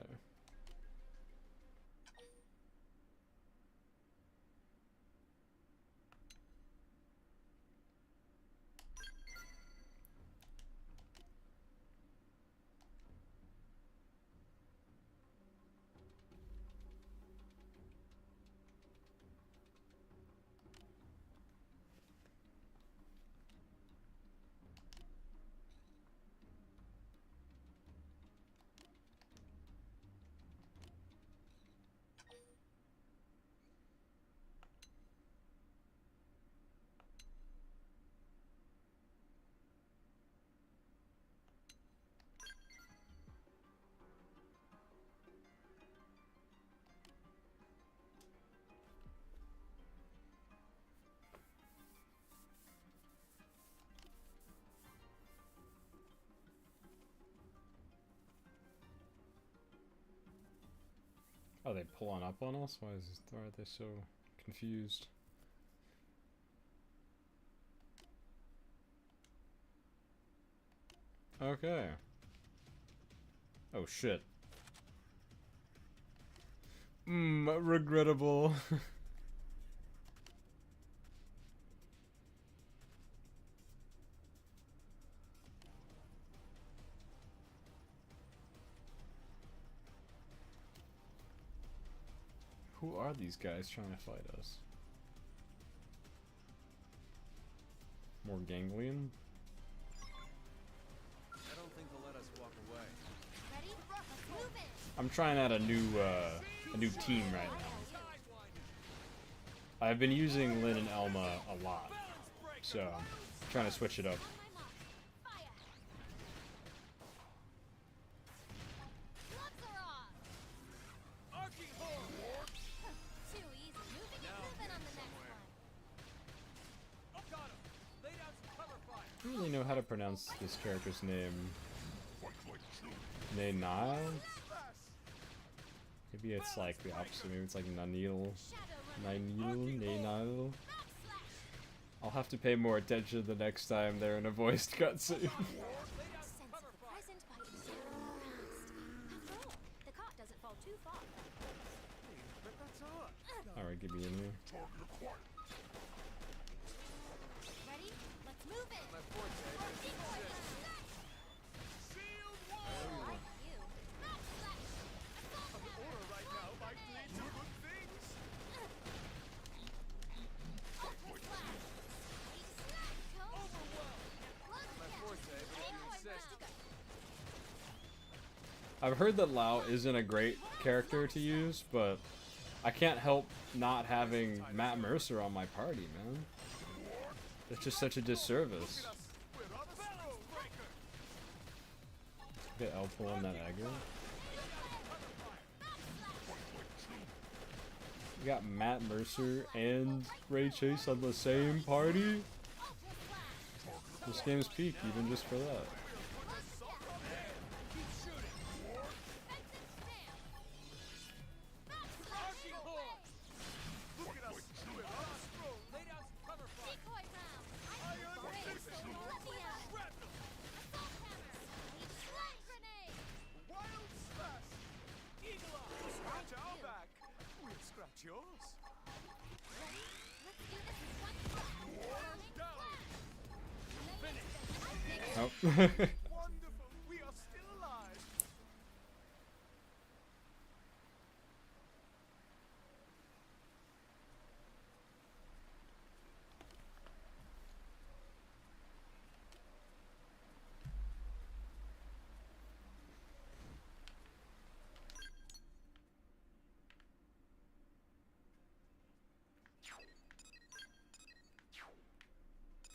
Are they pulling up on us? Why are they so confused? Okay. Oh shit. Regrettable. Who are these guys trying to fight us? More ganglion? I don't think they'll let us walk away. Ready? Move it. I'm trying out a new team right now. I've been using Lynn and Elma a lot. so I'm trying to switch it up. I don't really know how to pronounce this character's name. Nainal? Maybe it's like the opposite. Maybe it's like Nanil. Nainal. I'll have to pay more attention the next time they're in a voiced cutscene. Alright, give me in here. Ready? Let's move it. My forte is Shield I wall. owe you one. You. An order right now might lead to good things. My forte, but if you insist. I've heard that Lao isn't a great character to use, but I can't help not having Matt Mercer on my party, man. It's just such a disservice. Get L pull on that aggro. You got Matt Mercer and Ray Chase on the same party? This game's peak even just for that. Oh. Wonderful, we are still alive.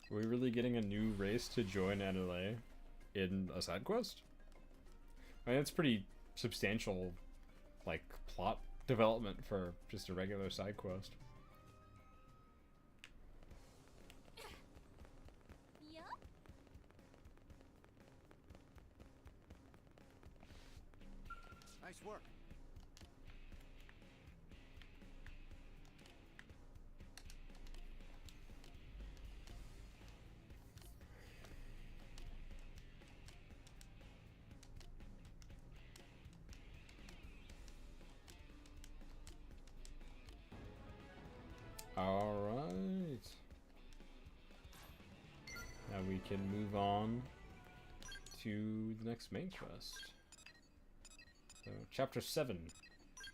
Are we really getting a new race to join NLA in a side quest? I mean, it's pretty substantial, like, plot development for just a regular side quest. Yup. Nice work. Alright. Now we can move on to the next main quest. So, chapter 7.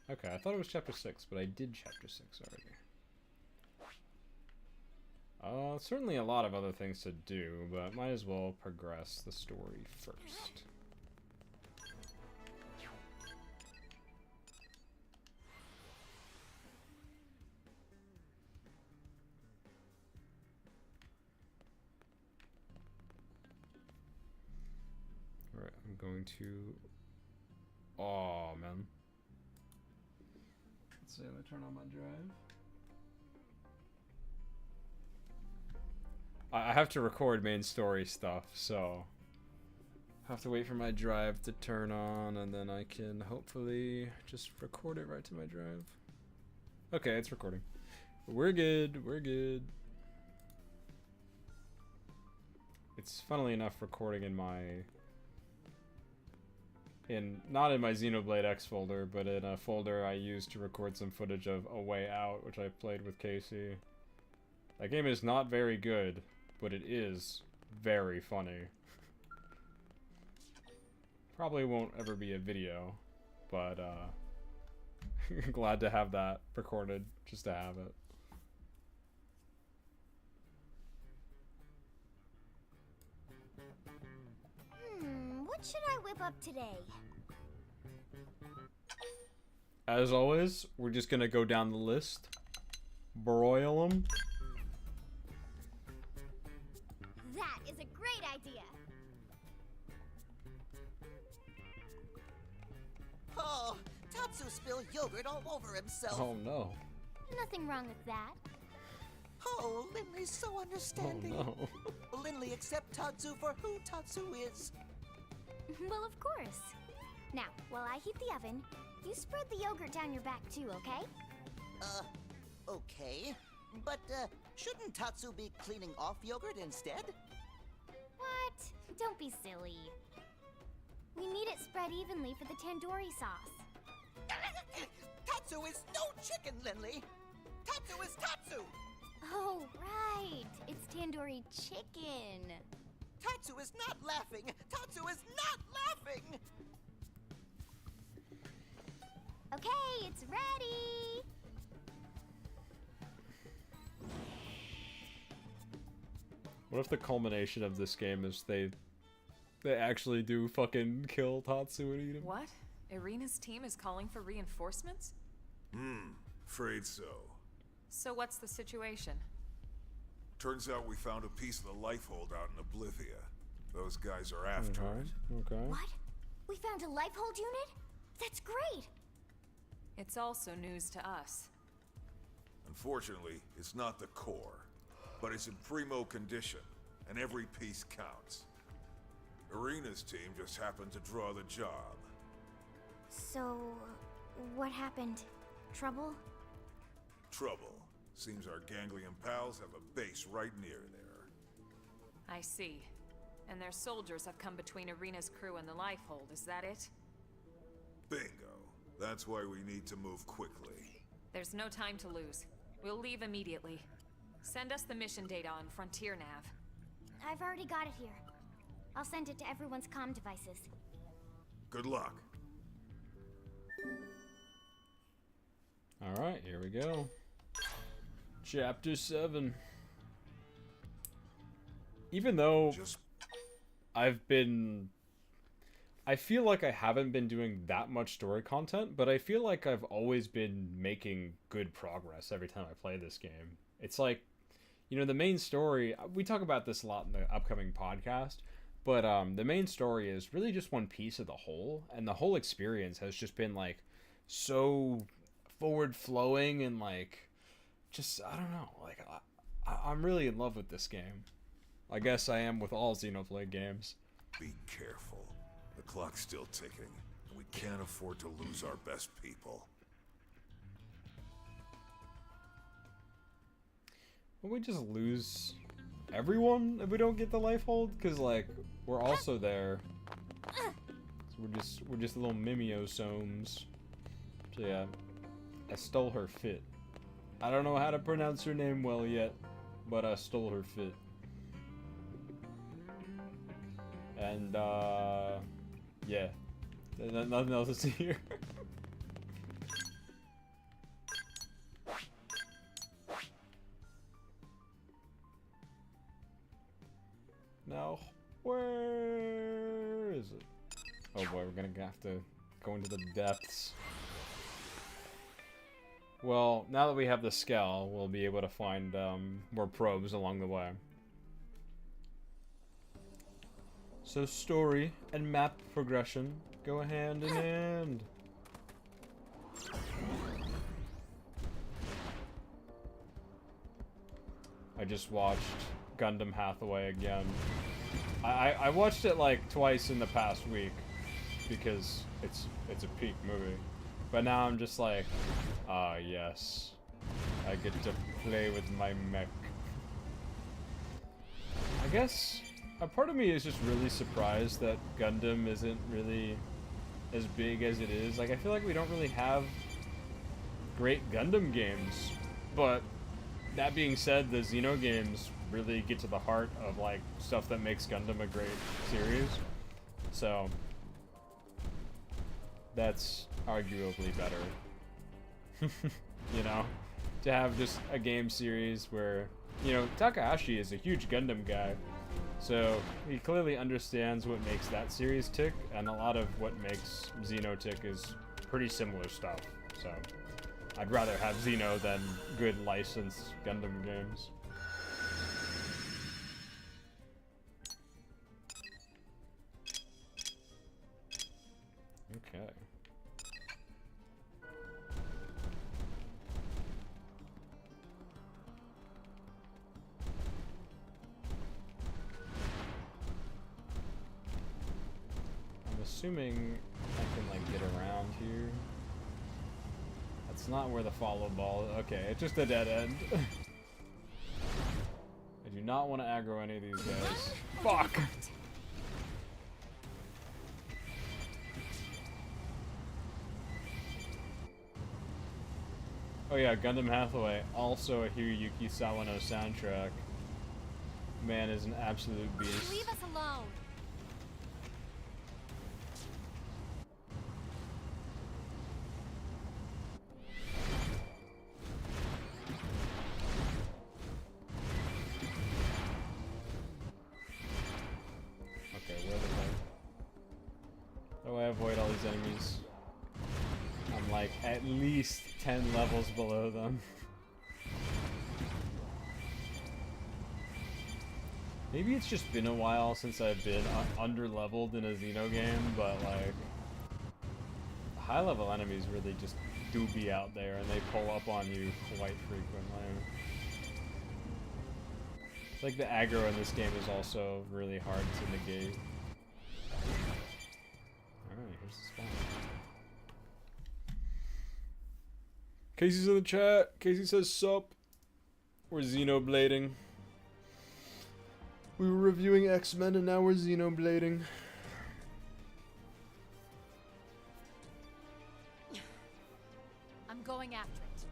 Okay, I thought it was chapter 6, but I did chapter 6 already. Certainly a lot of other things to do, but might as well progress the story first. Alright, I'm going to... Oh, man. Let's see, let me turn on my drive. I have to record main story stuff, so... I have to wait for my drive to turn on, and then I can hopefully just record it right to my drive. Okay, it's recording. We're good, we're good. It's funnily enough recording in my... not in my Xenoblade X folder, but in a folder I used to record some footage of A Way Out, which I played with Casey. That game is not very good, but it is very funny. Probably won't ever be a video, but glad to have that recorded, just to have it. What should I whip up today? As always, we're just gonna go down the list. Broil them. That is a great idea. Oh, Tatsu spilled yogurt all over himself. Oh no. Nothing wrong with that. Oh, Linley's so understanding. Oh no. Linley accept Tatsu for who Tatsu is. Well, of course. Now, while I heat the oven, you spread the yogurt down your back too, okay? Okay. But, shouldn't Tatsu be cleaning off yogurt instead? What? Don't be silly. We need it spread evenly for the tandoori sauce. Tatsu is no chicken, Linley! Tatsu is Tatsu! Oh, right. It's tandoori chicken. Tatsu is not laughing! Tatsu is not laughing! Okay, it's ready. What if the culmination of this game is they actually do fucking kill Tatsu and eat him? What? Irina's team is calling for reinforcements? Afraid so. So what's the situation? Turns out we found a piece of the life hold out in Oblivia. Those guys are after it. Okay. What? We found a life hold unit? That's great. It's also news to us. Unfortunately, it's not the core, but it's in primo condition, and every piece counts. Irina's team just happened to draw the job. So, what happened? Trouble? Trouble. Seems our ganglion pals have a base right near there. I see. And their soldiers have come between Irina's crew and the Lifehold, is that it? Bingo. That's why we need to move quickly. There's no time to lose. We'll leave immediately. Send us the mission data on Frontier Nav. I've already got it here. I'll send it to everyone's comm devices. Good luck. Alright, here we go. Chapter 7. Even though Just I feel like I haven't been doing that much story content, but I feel like I've always been making good progress every time I play this game. It's like, you know, the main story, we talk about this a lot in the upcoming podcast, but the main story is really just one piece of the whole, and the whole experience has just been like so forward flowing and like just, I don't know, like I'm really in love with this game. I guess I am with all Xenoblade games. be careful. The clock's still ticking, and we can't afford to lose our best people. Will we just lose everyone if we don't get the life hold? Because like we're also there. So we're just little mimiosomes. So yeah, I stole her fit. I don't know how to pronounce her name well yet, but I stole her fit. And yeah, nothing else to see here. Now, where is it? Oh boy, we're gonna have to go into the depths. Well, now that we have the Scowl, we'll be able to find more probes along the way. So story and map progression go hand in hand. I just watched Gundam Hathaway again. I watched it like twice in the past week because it's a peak movie. But now I'm just like, ah yes, I get to play with my mech. I guess a part of me is just really surprised that Gundam isn't really as big as it is. Like I feel like we don't really have great Gundam games, but that being said, the Xeno games really get to the heart of like stuff that makes Gundam a great series. So that's arguably better. You know, to have just a game series where, you know, Takahashi is a huge Gundam guy, so he clearly understands what makes that series tick, and a lot of what makes Xeno tick is pretty similar stuff. So I'd rather have Xeno than good licensed Gundam games. assuming I can like get around here. That's not where the follow ball. Okay, it's just a dead end. I do not want to aggro any of these guys. Fuck! Oh yeah, Gundam Hathaway, also a Hiroyuki Sawano soundtrack. Man is an absolute beast. Leave us alone. Okay, where the heck? How do I avoid all these enemies? I'm like at least 10 levels below them. Maybe it's just been a while since I've been under-leveled in a Xeno game, but like high-level enemies really just do be out there and they pull up on you quite frequently. Like the aggro in this game is also really hard to negate. Alright, here's the spawn. Casey's in the chat. Casey says sup. We're Xenoblading. We were reviewing X-Men and now we're Xenoblading. I'm going after it.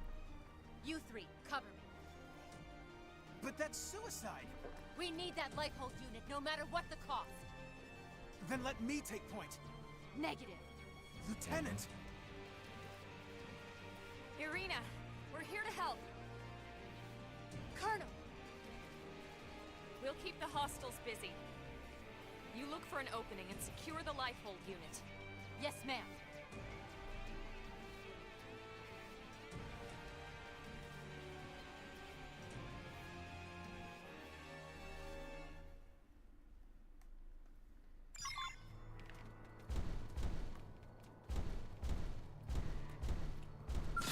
You three, cover me. But that's suicide. We need that life hold unit no matter what the cost. Then let me take point. Negative. Lieutenant! Irina, we're here to help. Colonel! We'll keep the hostiles busy. You look for an opening and secure the lifehold unit. Yes, ma'am.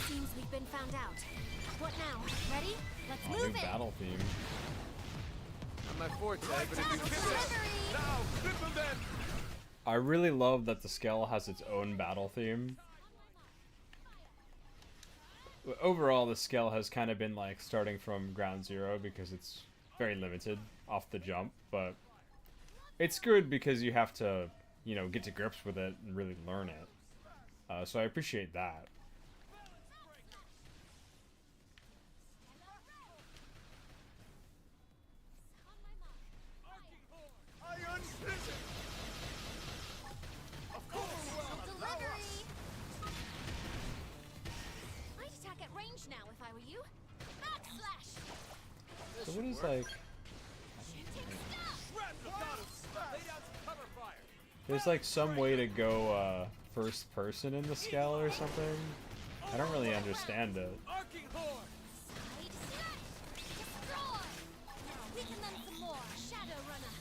Seems we've been found out. What now? Ready? Let's Oh, move new it. battle theme. Not my forte, but if you kill it, Delivery. now cripple them! I really love that the Skell has its own battle theme. But overall, the Skell has kind of been like starting from ground zero because it's very limited off the jump, but it's good because you have to, you know, get to grips with it and really learn it. So I appreciate that. Iron prison! Of course! Delivery. I'd attack at range now if I were you. Backslash. So what is like? There's like some way to go first person in the Skell or something. I don't really understand it. Arcing horn! Side slash. Destroy. Weaken them some more. Shadow runner.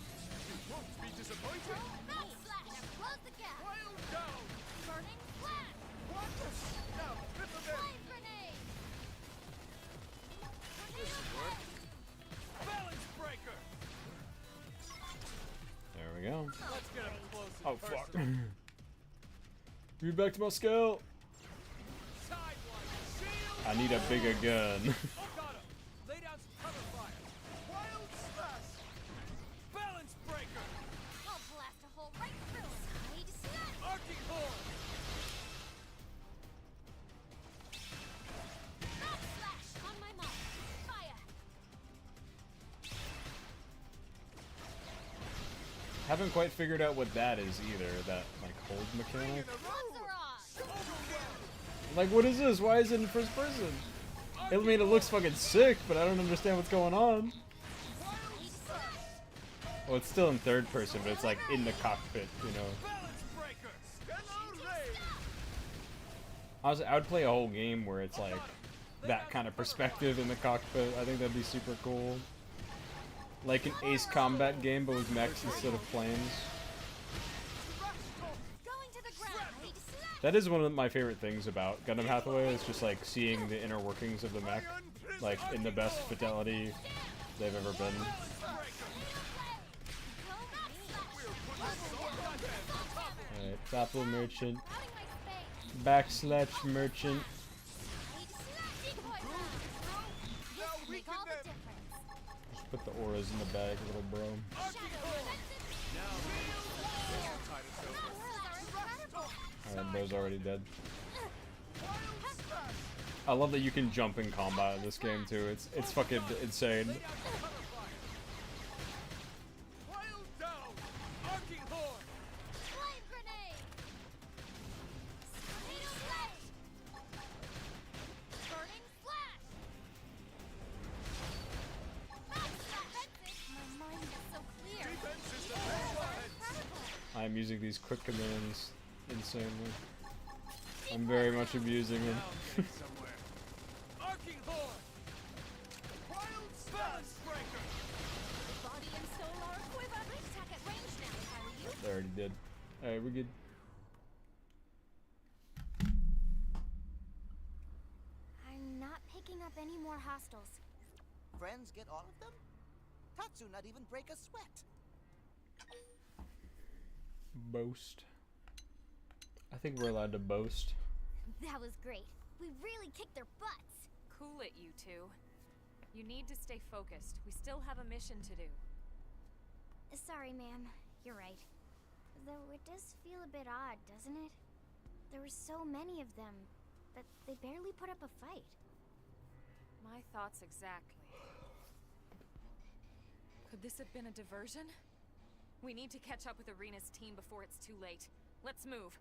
Won't be disappointed! Backslash. Close the gap. Wild down! Burning flash. What? Now cripple them! Flame grenade. Balance breaker! There we go. Let's get up close Oh and fuck. personal. Be back to my Skell. Sidewise shield! I need a bigger gun. Got him! Lay down some cover fire! Wild slash! Balance breaker! I'll blast a hole right through it. Side slash. Arcing horn! Backslash. On my mark. Fire. Haven't quite figured out what that is either. That like hold mechanic. Azeroth. Like what is this? Why is it in first person? I mean, it looks fucking sick, but I don't understand what's going on. Well, it's still in third person, but it's like in the cockpit, you know. Balance breaker! Stellar ray! Honestly, I would play a whole game where it's like that kind of perspective in the cockpit. I think that'd be super cool. Like an Ace Combat game, but with mechs instead of planes. Going to the ground. Side slash. That is one of my favorite things about Gundam Hathaway, is just like seeing the inner workings of the mech, like in the best fidelity they've ever been. Alright. Apple merchant. Crowding my space. Backslash merchant. This can make all the difference. Just put the auras in the bag, little bro. Alright, bro's already dead. I love that you can jump in combat in this game too. It's fucking insane. Flame grenade. Tornado slash. Burning slash. My mind is so clear. Incredible. I'm using these quick commands insanely. I'm very much abusing them. Arcing horn. Wild spells breaker. Body and soul are a quiver. I'd attack at range now if I were you. They already did. Alright, we're good. I'm not picking up any more hostiles. Friends get all of them? Tatsu not even break a sweat. Boast. I think we're allowed to boast. That was great. We really kicked their butts. Cool it, you two. You need to stay focused. We still have a mission to do. Sorry, ma'am. You're right. Though it does feel a bit odd, doesn't it? There were so many of them, but they barely put up a fight. My thoughts exactly. Could this have been a diversion? We need to catch up with Arena's team before it's too late. Let's move.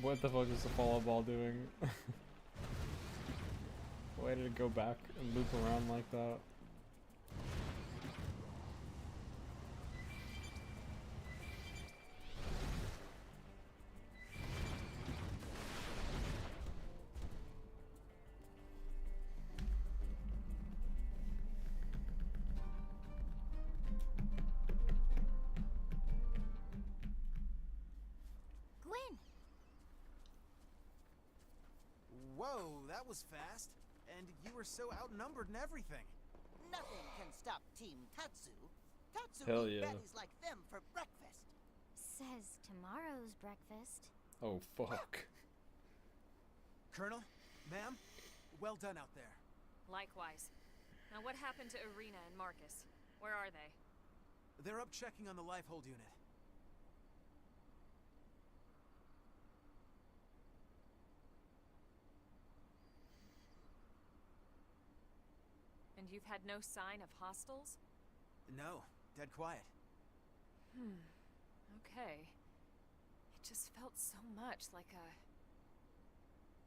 What the fuck is the follow ball doing? Why did it go back and loop around like that? Gwen! Whoa, that was fast. And you were so outnumbered and everything. Nothing can stop Team Tatsu. Tatsu Hell eat yeah. baddies like them for breakfast. Says tomorrow's breakfast. Oh fuck. Colonel, ma'am, well done out there. Likewise. Now what happened to Arena and Marcus? Where are they? They're up checking on the life hold unit. And you've had no sign of hostiles? No, dead quiet. Okay. It just felt so much like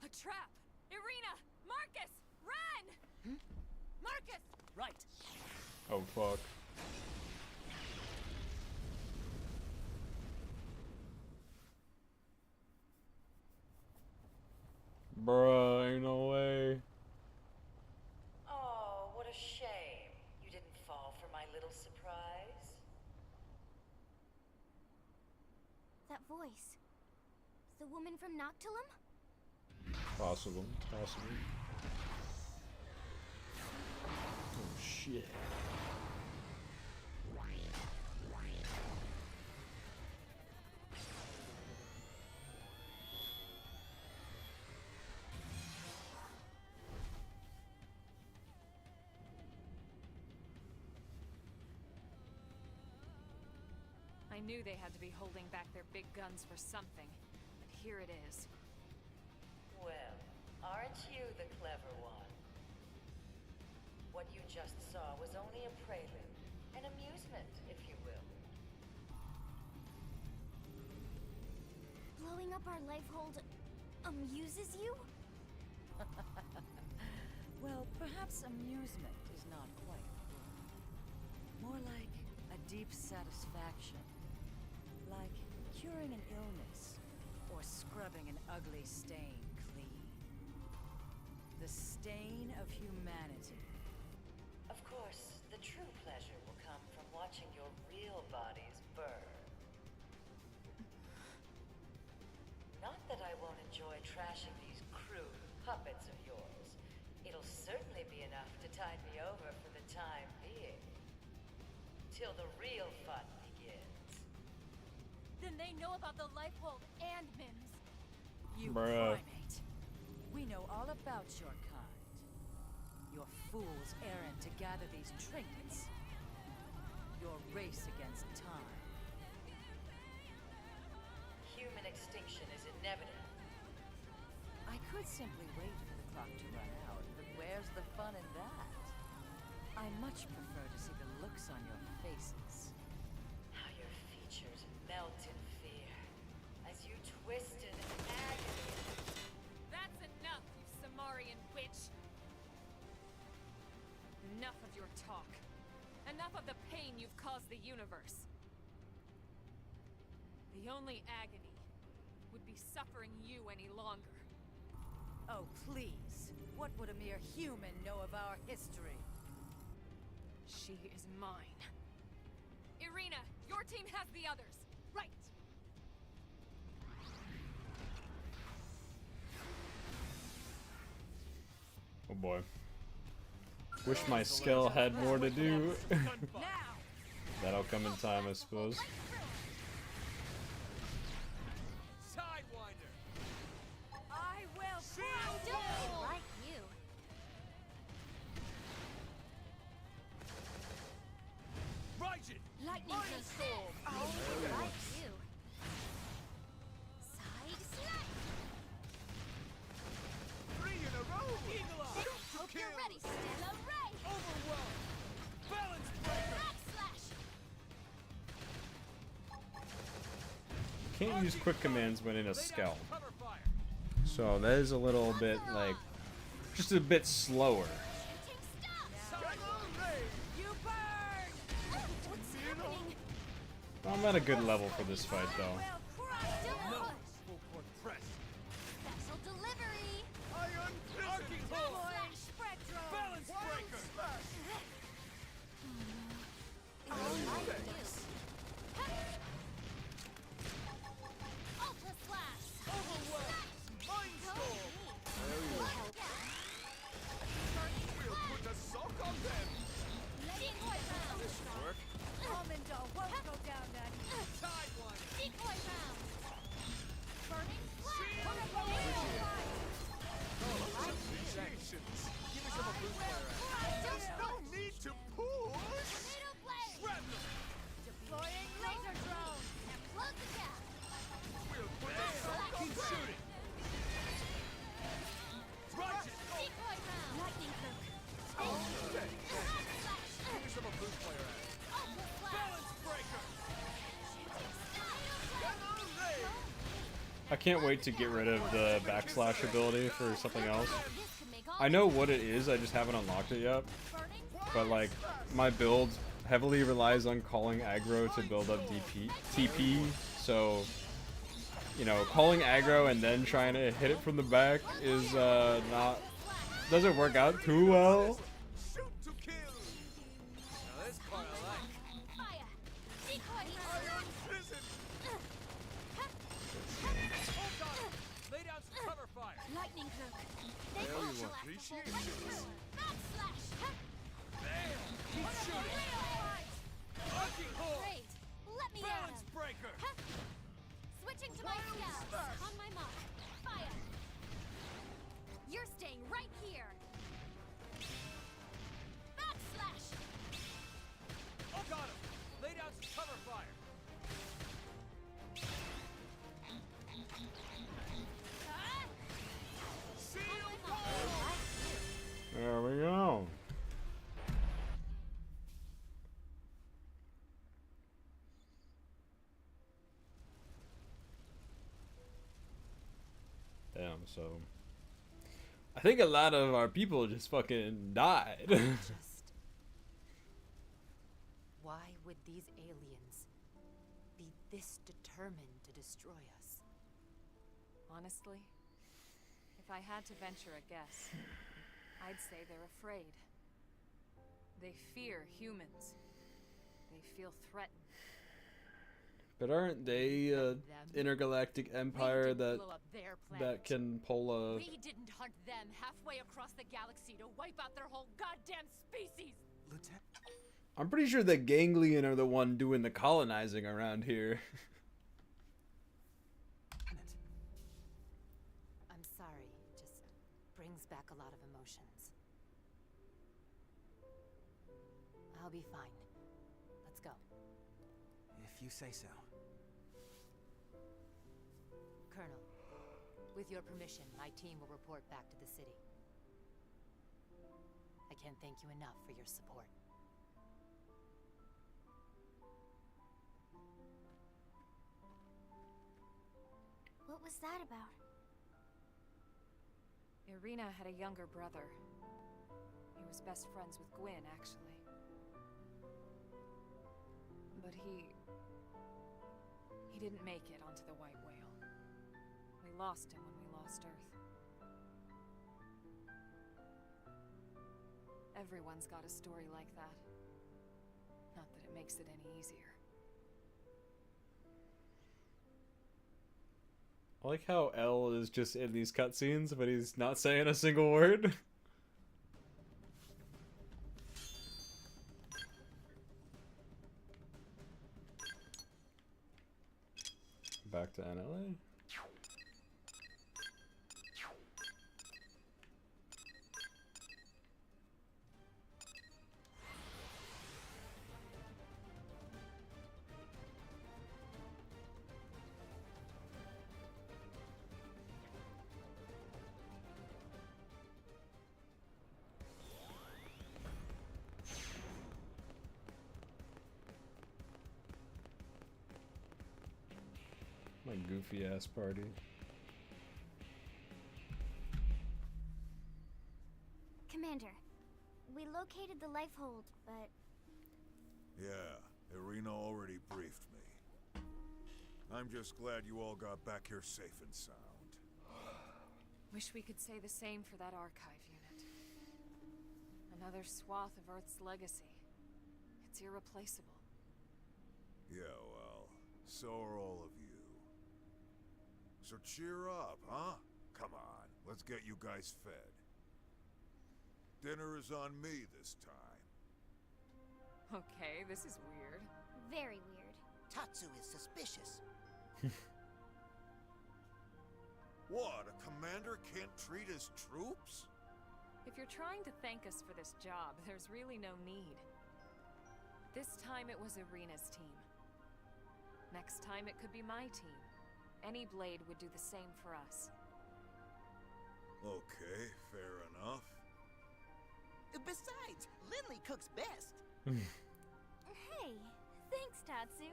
a trap! Irina! Marcus! Run! Marcus! Right. Oh fuck. Bruh, ain't no way. Oh, what a shame. You didn't fall for my little surprise. That voice. The woman from Noctilum? Possible, possible. Oh shit. I knew they had to be holding back their big guns for something. But here it is. Well, Aren't you the clever one? What you just saw was only a prelude, an amusement, if you will. Blowing up our life hold amuses you? Well, perhaps amusement is not quite the word. More like a deep satisfaction. Like curing an illness, or scrubbing an ugly stain clean. The stain of humanity. Of course, the true pleasure will come from watching your real bodies burn. Not that I won't enjoy trashing these crude puppets of yours. It'll certainly be enough to tide me over for the time being. Till the real fun begins. Then they know about the life hold and Mims. You Bruh. primate. We know all about your kind. Your fool's errand to gather these trinkets. Your race against time. Human extinction is inevitable. I could simply wait for the clock to run out, but where's the fun in that? I much prefer to see the looks on your faces. How your features melt in fear as you twist in agony. That's enough, you Samarian witch! Enough of your talk. Enough of the pain you've caused the universe. The only agony would be suffering you any longer. Oh, please. What would a mere human know of our history? She is mine. Irina, your team has the others. Right. Oh boy. Wish my skill had more to do. That'll come in time, I suppose. Sidewinder! I will Shield Don't like you. Raijin! lightning storm. Oh, like you. Side smack. 3 in a row! Eagle Eye! Shoot Hope to you're kill! ready, Stella Ray. Overwhelm! Balance breaker! Backslash. Can't use quick commands when in a Lay down scout. cover fire! So that is a little bit like just a bit slower. Shooting stop. You burn! Oh, what's happening? I'm at a good level for this fight though. Will crush Still No! push. Full court press! Special delivery. Iron Arcing Hold! Backslash. Spectrum. Balance breaker! I like you. Ultra slash. Overwhelm! Mind storm! We'll put a sock on them! Decoy round. Work! Almondal won't go down that easy. Sidewinder! Decoy round. Burning Shield flash. Appreciations! Give me some of Blue Flare out. There's no need to push! Tornado blade. Shrapnel! Deploying laser drone. Now close the gap. We'll put a sock on them! Shooting! Raijin! Decoy round. Lightning cloak. Okay. Backslash. Give me some of Blue Flare out. Ultra slash. Balance breaker! Tornado blade. I can't wait to get rid of the backslash ability for something else. This could make all I know what it is, I just haven't unlocked it yet. burning. But like my build heavily relies on calling aggro to build up TP, so you know, calling aggro and then trying to hit it from the back is doesn't work out too well. Shoot to kill! Now this part I like. Fire. Decoy Iron round. Prison! Hold on! Lay down some cover fire! Lightning cloak. They There you ultra are. lash. Appreciations. Backslash. Bam! Keep shooting! Arcing Hold! Great. Let me at Balance him. breaker! Switching to my scouts. On my mark. Fire. You're staying right here. Backslash. Oh, got him! Lay down some cover fire! Ah. Shield So I think a lot of our people just fucking died. Just why would these aliens be this determined to destroy us? Honestly, if I had to venture a guess, I'd say they're afraid. They fear humans. They feel threatened. But aren't they intergalactic empire that blow up their planet. that can pull a? We didn't hunt them halfway across the galaxy to wipe out their whole goddamn species. Lieutenant. I'm pretty sure the Ganglion are the one doing the colonizing around here. I'm sorry, it just brings back a lot of emotions. I'll be fine. Let's go. If you say so. Colonel, with your permission, my team will report back to the city. I can't thank you enough for your support. What was that about? Irina had a younger brother. He was best friends with Gwyn, actually. But he didn't make it onto the White Whale. We lost him when we lost Earth. Everyone's got a story like that. Not that it makes it any easier. I like how L is just in these cutscenes, but he's not saying a single word. Back to NLA. My goofy ass party. Commander, we located the life hold, but Yeah, Irina already briefed me. I'm just glad you all got back here safe and sound. Wish we could say the same for that archive unit. Another swath of Earth's legacy. It's irreplaceable. Yeah, well, so are all of you. So cheer up, huh? Come on, let's get you guys fed. Dinner is on me this time. Okay, this is weird. very weird. Tatsu is suspicious. What, a commander can't treat his troops? If you're trying to thank us for this job, there's really no need. This time it was Irina's team. Next time it could be my team. Any blade would do the same for us. Okay, fair enough. Besides, Lindley cooks best. Hey, thanks, Tatsu.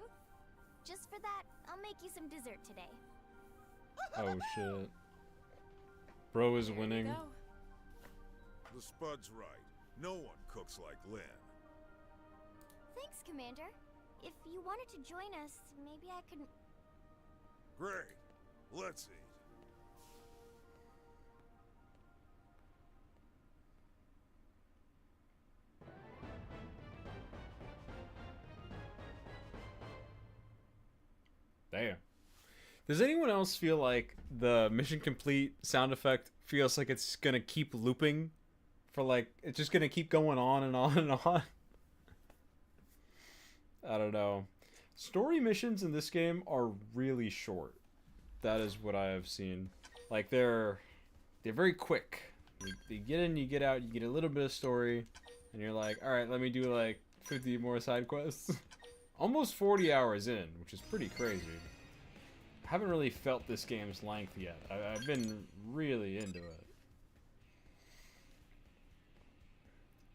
Just for that, I'll make you some dessert today. Oh shit. Bro is There you winning. go. The Spud's right. No one cooks like Lynn. Thanks, Commander. If you wanted to join us, maybe I could... Great. Let's eat. Damn. Does anyone else feel like the mission complete sound effect feels like it's gonna keep looping for like it's just gonna keep going on and on and on? I don't know. Story missions in this game are really short. That is what I have seen. Like they're very quick. You get in, you get out, you get a little bit of story, and you're like, all right, let me do like 50 more side quests. Almost 40 hours in, which is pretty crazy. I haven't really felt this game's length yet. I've been really into it.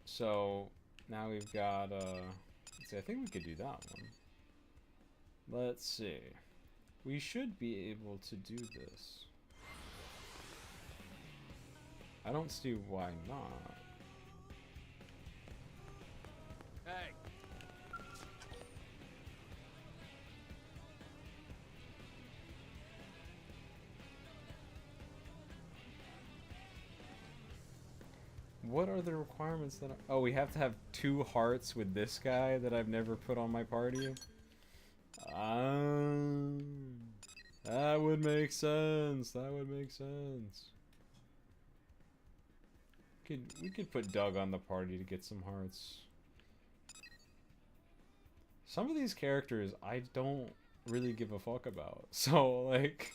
So now we've got let's see, I think we could do that one. Let's see. We should be able to do this. I don't see why not. Hey. What are the requirements that oh, we have to have 2 hearts with this guy that I've never put on my party? That would make sense. That would make sense. We could put Doug on the party to get some hearts. Some of these characters I don't really give a fuck about. So, like,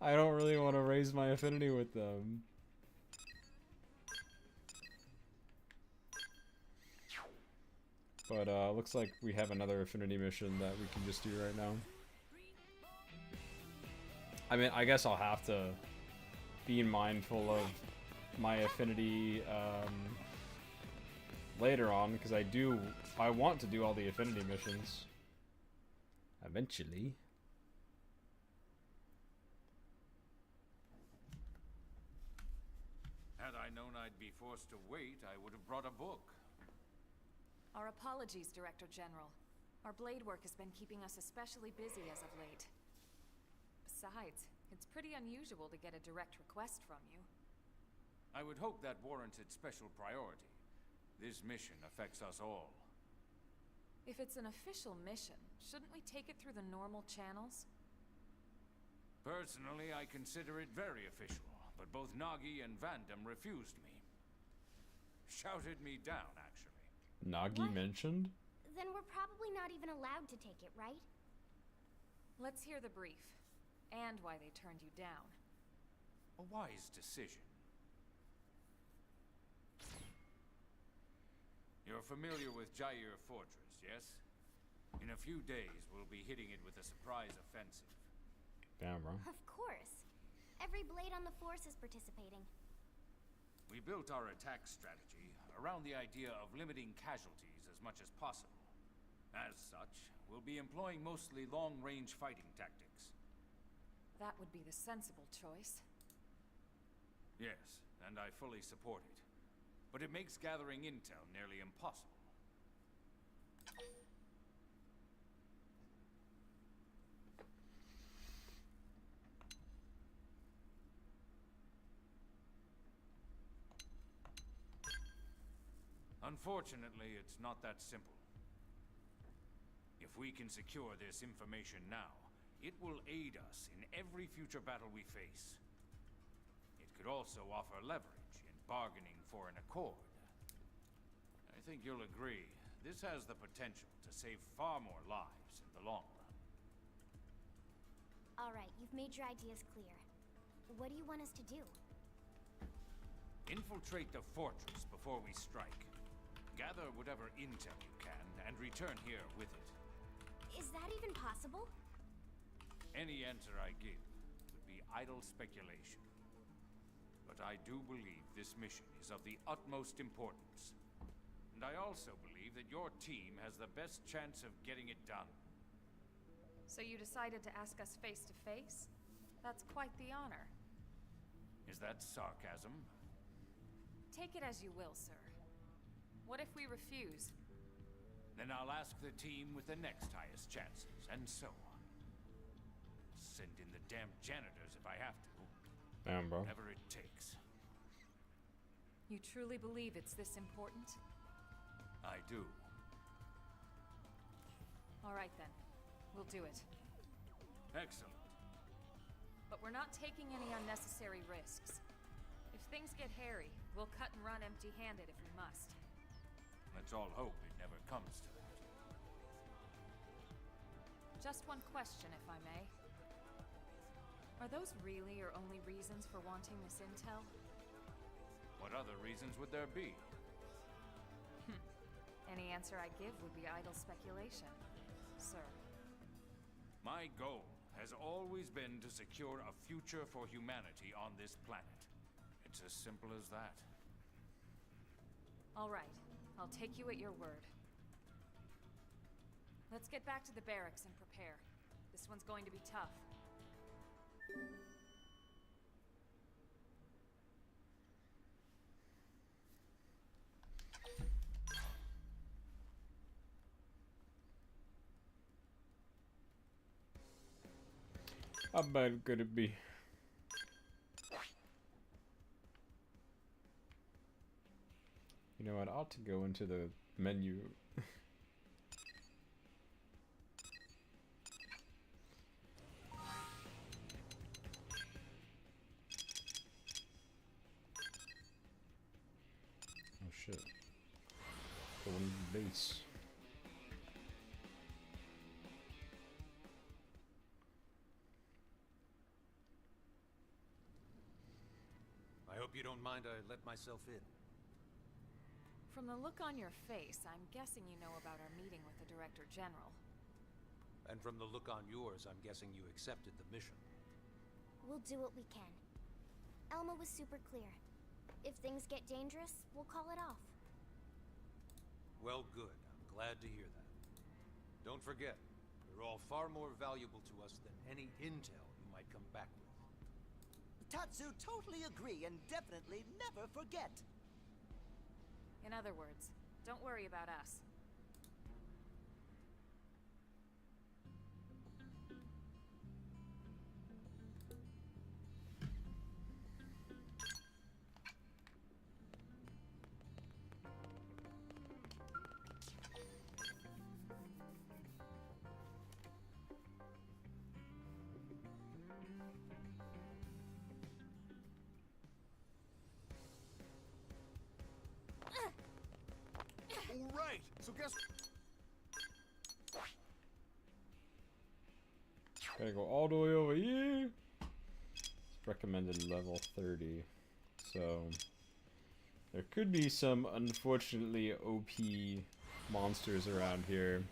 I don't really want to raise my affinity with them. But, looks like we have another affinity mission that we can just do right now. I mean, I guess I'll have to be mindful of my affinity, later on, because I want to do all the affinity missions. Eventually. Had I known I'd be forced to wait, I would have brought a book. Our apologies, Director General. Our blade work has been keeping us especially busy as of late. Besides, it's pretty unusual to get a direct request from you. I would hope that warranted special priority. This mission affects us all. If it's an official mission, shouldn't we take it through the normal channels? Personally, I consider it very official, but both Nagi and Vandam refused me. Shouted me down, actually. Nagi mentioned? Then we're probably not even allowed to take it, right? Let's hear the brief, and why they turned you down. A wise decision. You're familiar with Jair Fortress, yes? In a few days, we'll be hitting it with a surprise offensive. Damn, bro. Of course. Every blade on the force is participating. We built our attack strategy around the idea of limiting casualties as much as possible. As such, we'll be employing mostly long-range fighting tactics. That would be the sensible choice. Yes, and I fully support it. But it makes gathering intel nearly impossible. Unfortunately, it's not that simple. If we can secure this information now, it will aid us in every future battle we face. It could also offer leverage in bargaining for an accord. I think you'll agree, this has the potential to save far more lives in the long run. Alright, you've made your ideas clear. What do you want us to do? Infiltrate the fortress before we strike. Gather whatever intel you can, and return here with it. Is that even possible? Any answer I give would be idle speculation. But I do believe this mission is of the utmost importance. And I also believe that your team has the best chance of getting it done. So you decided to ask us face to face? That's quite the honor. Is that sarcasm? Take it as you will, sir. What if we refuse? Then I'll ask the team with the next highest chances, and so on. Send in the damn janitors if I have to. Damn, bro. Whatever it takes. You truly believe it's this important? I do. All right then. We'll do it. Excellent. But we're not taking any unnecessary risks. If things get hairy, we'll cut and run empty-handed if we must. Let's all hope it never comes to that. Just one question, if I may. Are those really your only reasons for wanting this intel? What other reasons would there be? Any answer I give would be idle speculation, sir. My goal has always been to secure a future for humanity on this planet. It's as simple as that. All right. I'll take you at your word. Let's get back to the barracks and prepare. This one's going to be tough. How bad could it be? You know what? I ought to go into the menu. Oh shit. Golden base. I hope you don't mind I let myself in. From the look on your face, I'm guessing you know about our meeting with the Director General. And from the look on yours, I'm guessing you accepted the mission. We'll do what we can. Elma was super clear. If things get dangerous, we'll call it off. Well, good. I'm glad to hear that. Don't forget, you're all far more valuable to us than any intel you might come back with. Tatsu totally agree and definitely never forget. In other words, don't worry about us. All right, so guess... Gotta go all the way over here. It's recommended level 30. So there could be some unfortunately OP monsters around here.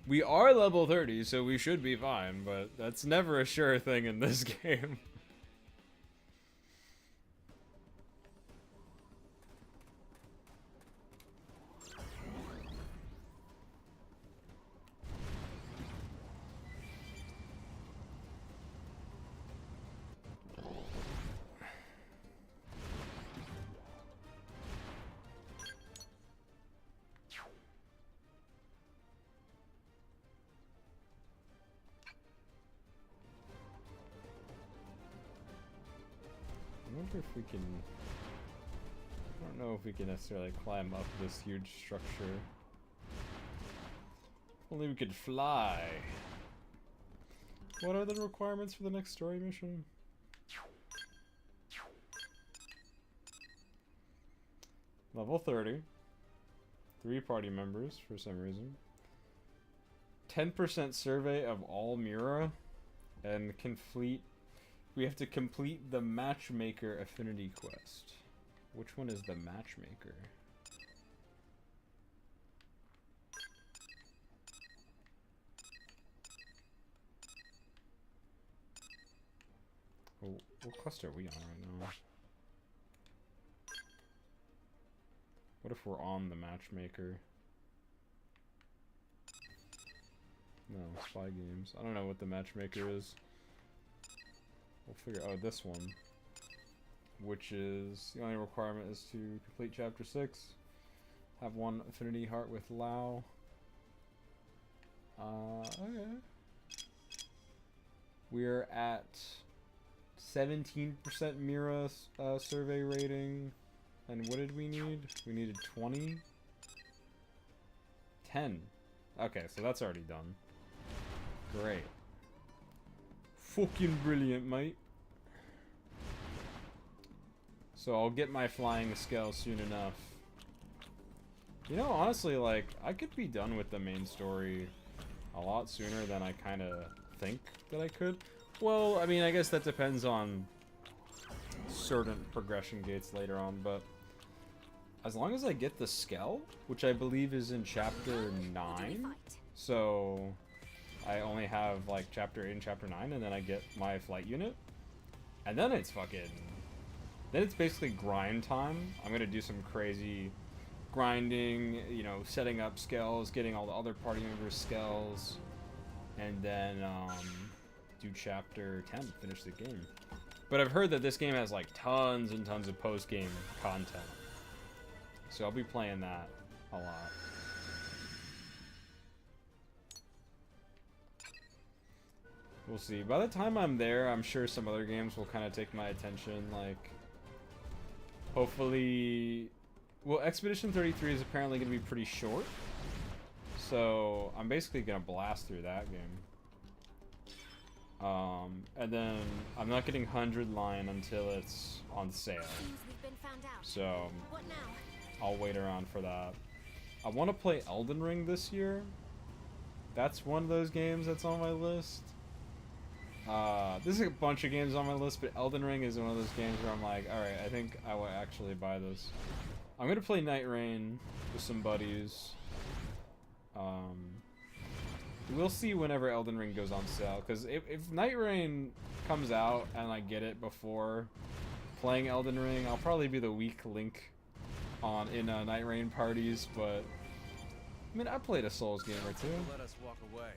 We are level 30, so we should be fine, but that's never a sure thing in this game. I wonder if we can... I don't know if we can necessarily climb up this huge structure. Only we could fly. What are the requirements for the next story mission? Level 30. 3 party members for some reason. 10% survey of all Mura. And complete... We have to complete the Matchmaker Affinity Quest. Which one is the Matchmaker? Oh, what quest are we on right now? What if we're on the Matchmaker? No, spy games. I don't know what the Matchmaker is. We'll figure out this one. Which is, the only requirement is to complete chapter 6. Have 1 affinity heart with Lao. Okay. We're at 17% Mira survey rating. And what did we need? We needed 20? 10. Okay, so that's already done. Great. Fucking brilliant, mate. So I'll get my flying skill soon enough. You know, honestly, like, I could be done with the main story a lot sooner than I kind of think that I could. Well, I mean, I guess that depends on certain progression gates later on, but as long as I get the Skell, which I believe is in chapter 9, so I only have like chapter 8 and chapter 9, and then I get my flight unit, and then it's fucking, then it's basically grind time. I'm gonna do some crazy grinding, you know, setting up Skells, getting all the other party members Skells, and then do chapter 10, finish the game. But I've heard that this game has like tons and tons of post-game content. So I'll be playing that a lot. We'll see. By the time I'm there, I'm sure some other games will kind of take my attention. Like, hopefully, well, Expedition 33 is apparently going to be pretty short, so I'm basically going to blast through that game. And then I'm not getting 100 Line until it's on sale. So I'll wait around for that. I want to play Elden Ring this year. That's one of those games that's on my list. There's a bunch of games on my list, but Elden Ring is one of those games where I'm like, alright, I think I will actually buy this. I'm gonna play Night Rain with some buddies. We'll see whenever Elden Ring goes on sale, because if Night Rain comes out and I get it before playing Elden Ring, I'll probably be the weak link in Night Rain parties, but I mean, I played a Souls game or two. Let us walk away.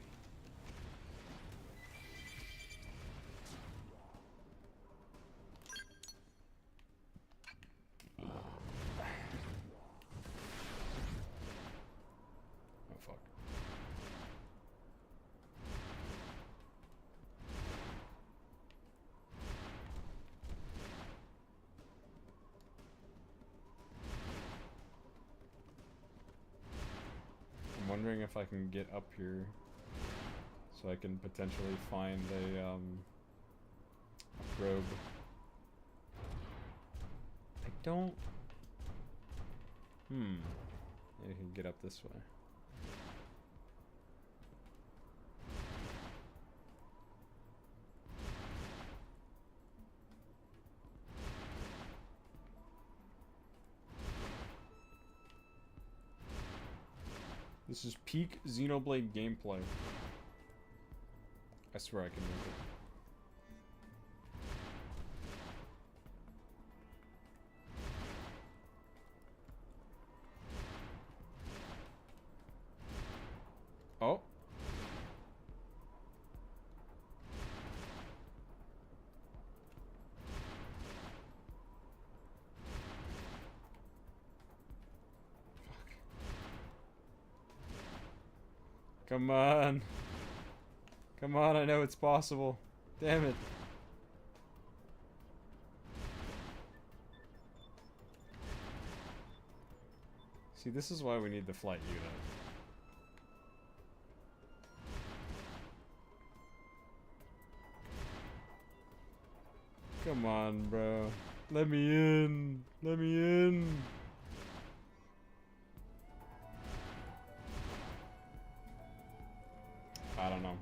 Oh fuck. I'm wondering if I can get up here so I can potentially find a robe. I don't... Maybe I can get up this way. This is peak Xenoblade gameplay. I swear I can make it. Oh. Come on. Come on, I know it's possible. Damn it. See, this is why we need the flight unit. Come on, bro. Let me in. Let me in. I don't know.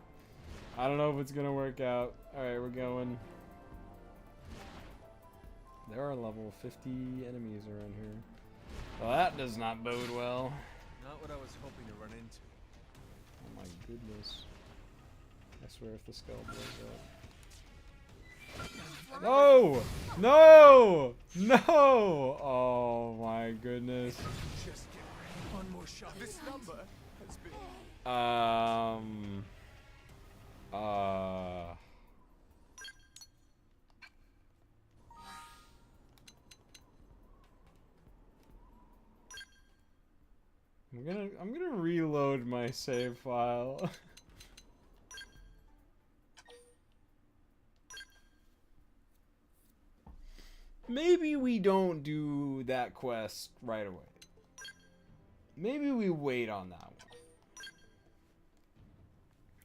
I don't know if it's gonna work out. Alright, we're going. There are level 50 enemies around here. Well, that does not bode well. Not what I was hoping to run into. Oh my goodness. I swear if the skull blows up. No! No! No! Oh my goodness. Just get ready. One more shot. This number has been... I'm gonna reload my save file. Maybe we don't do that quest right away. Maybe we wait on that one.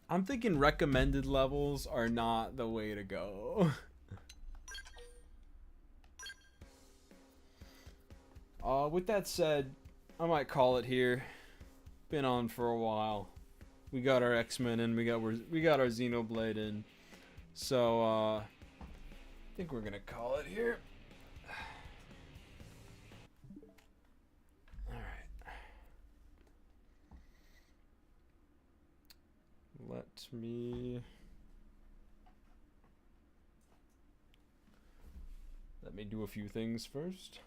I'm thinking recommended levels are not the way to go. With that said, I might call it here. Been on for a while. We got our X-Men in, we got our Xenoblade in. So I think we're gonna call it here. Alright. Let me do a few things first.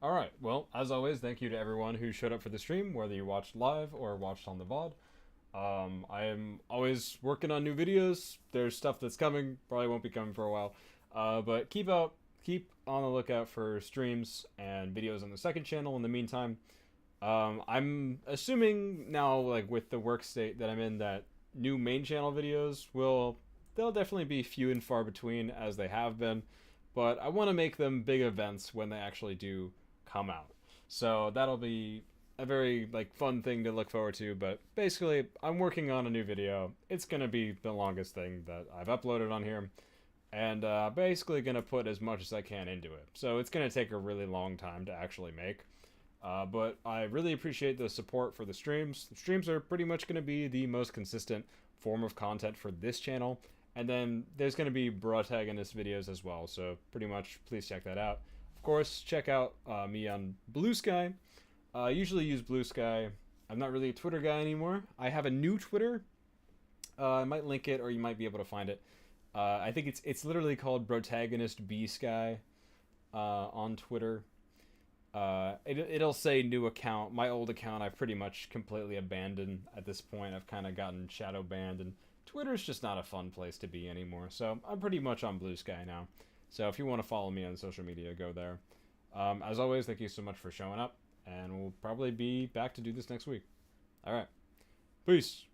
Alright, well, as always, thank you to everyone who showed up for the stream, whether you watched live or watched on the VOD. I am always working on new videos. There's stuff that's coming, probably won't be coming for a while. But keep on the lookout for streams and videos on the second channel in the meantime. I'm assuming now, like, with the work state that I'm in, that new main channel videos they'll definitely be few and far between, as they have been, but I want to make them big events when they actually do come out. So that'll be a very, like, fun thing to look forward to. But basically, I'm working on a new video. It's gonna be the longest thing that I've uploaded on here, and basically gonna put as much as I can into it. So it's gonna take a really long time to actually make. But I really appreciate the support for the streams. The streams are pretty much going to be the most consistent form of content for this channel. And then there's going to be protagonist videos as well. So pretty much please check that out. Of course, check out me on Blue Sky. I usually use Blue Sky. I'm not really a Twitter guy anymore. I have a new Twitter. I might link it, or you might be able to find it. I think it's literally called Protagonist B Sky on Twitter. It'll say new account. My old account I've pretty much completely abandoned at this point. I've kind of gotten shadow banned, and Twitter's just not a fun place to be anymore. So I'm pretty much on Blue Sky now. So if you want to follow me on social media, go there. As always, thank you so much for showing up, and we'll probably be back to do this next week. Alright. Peace.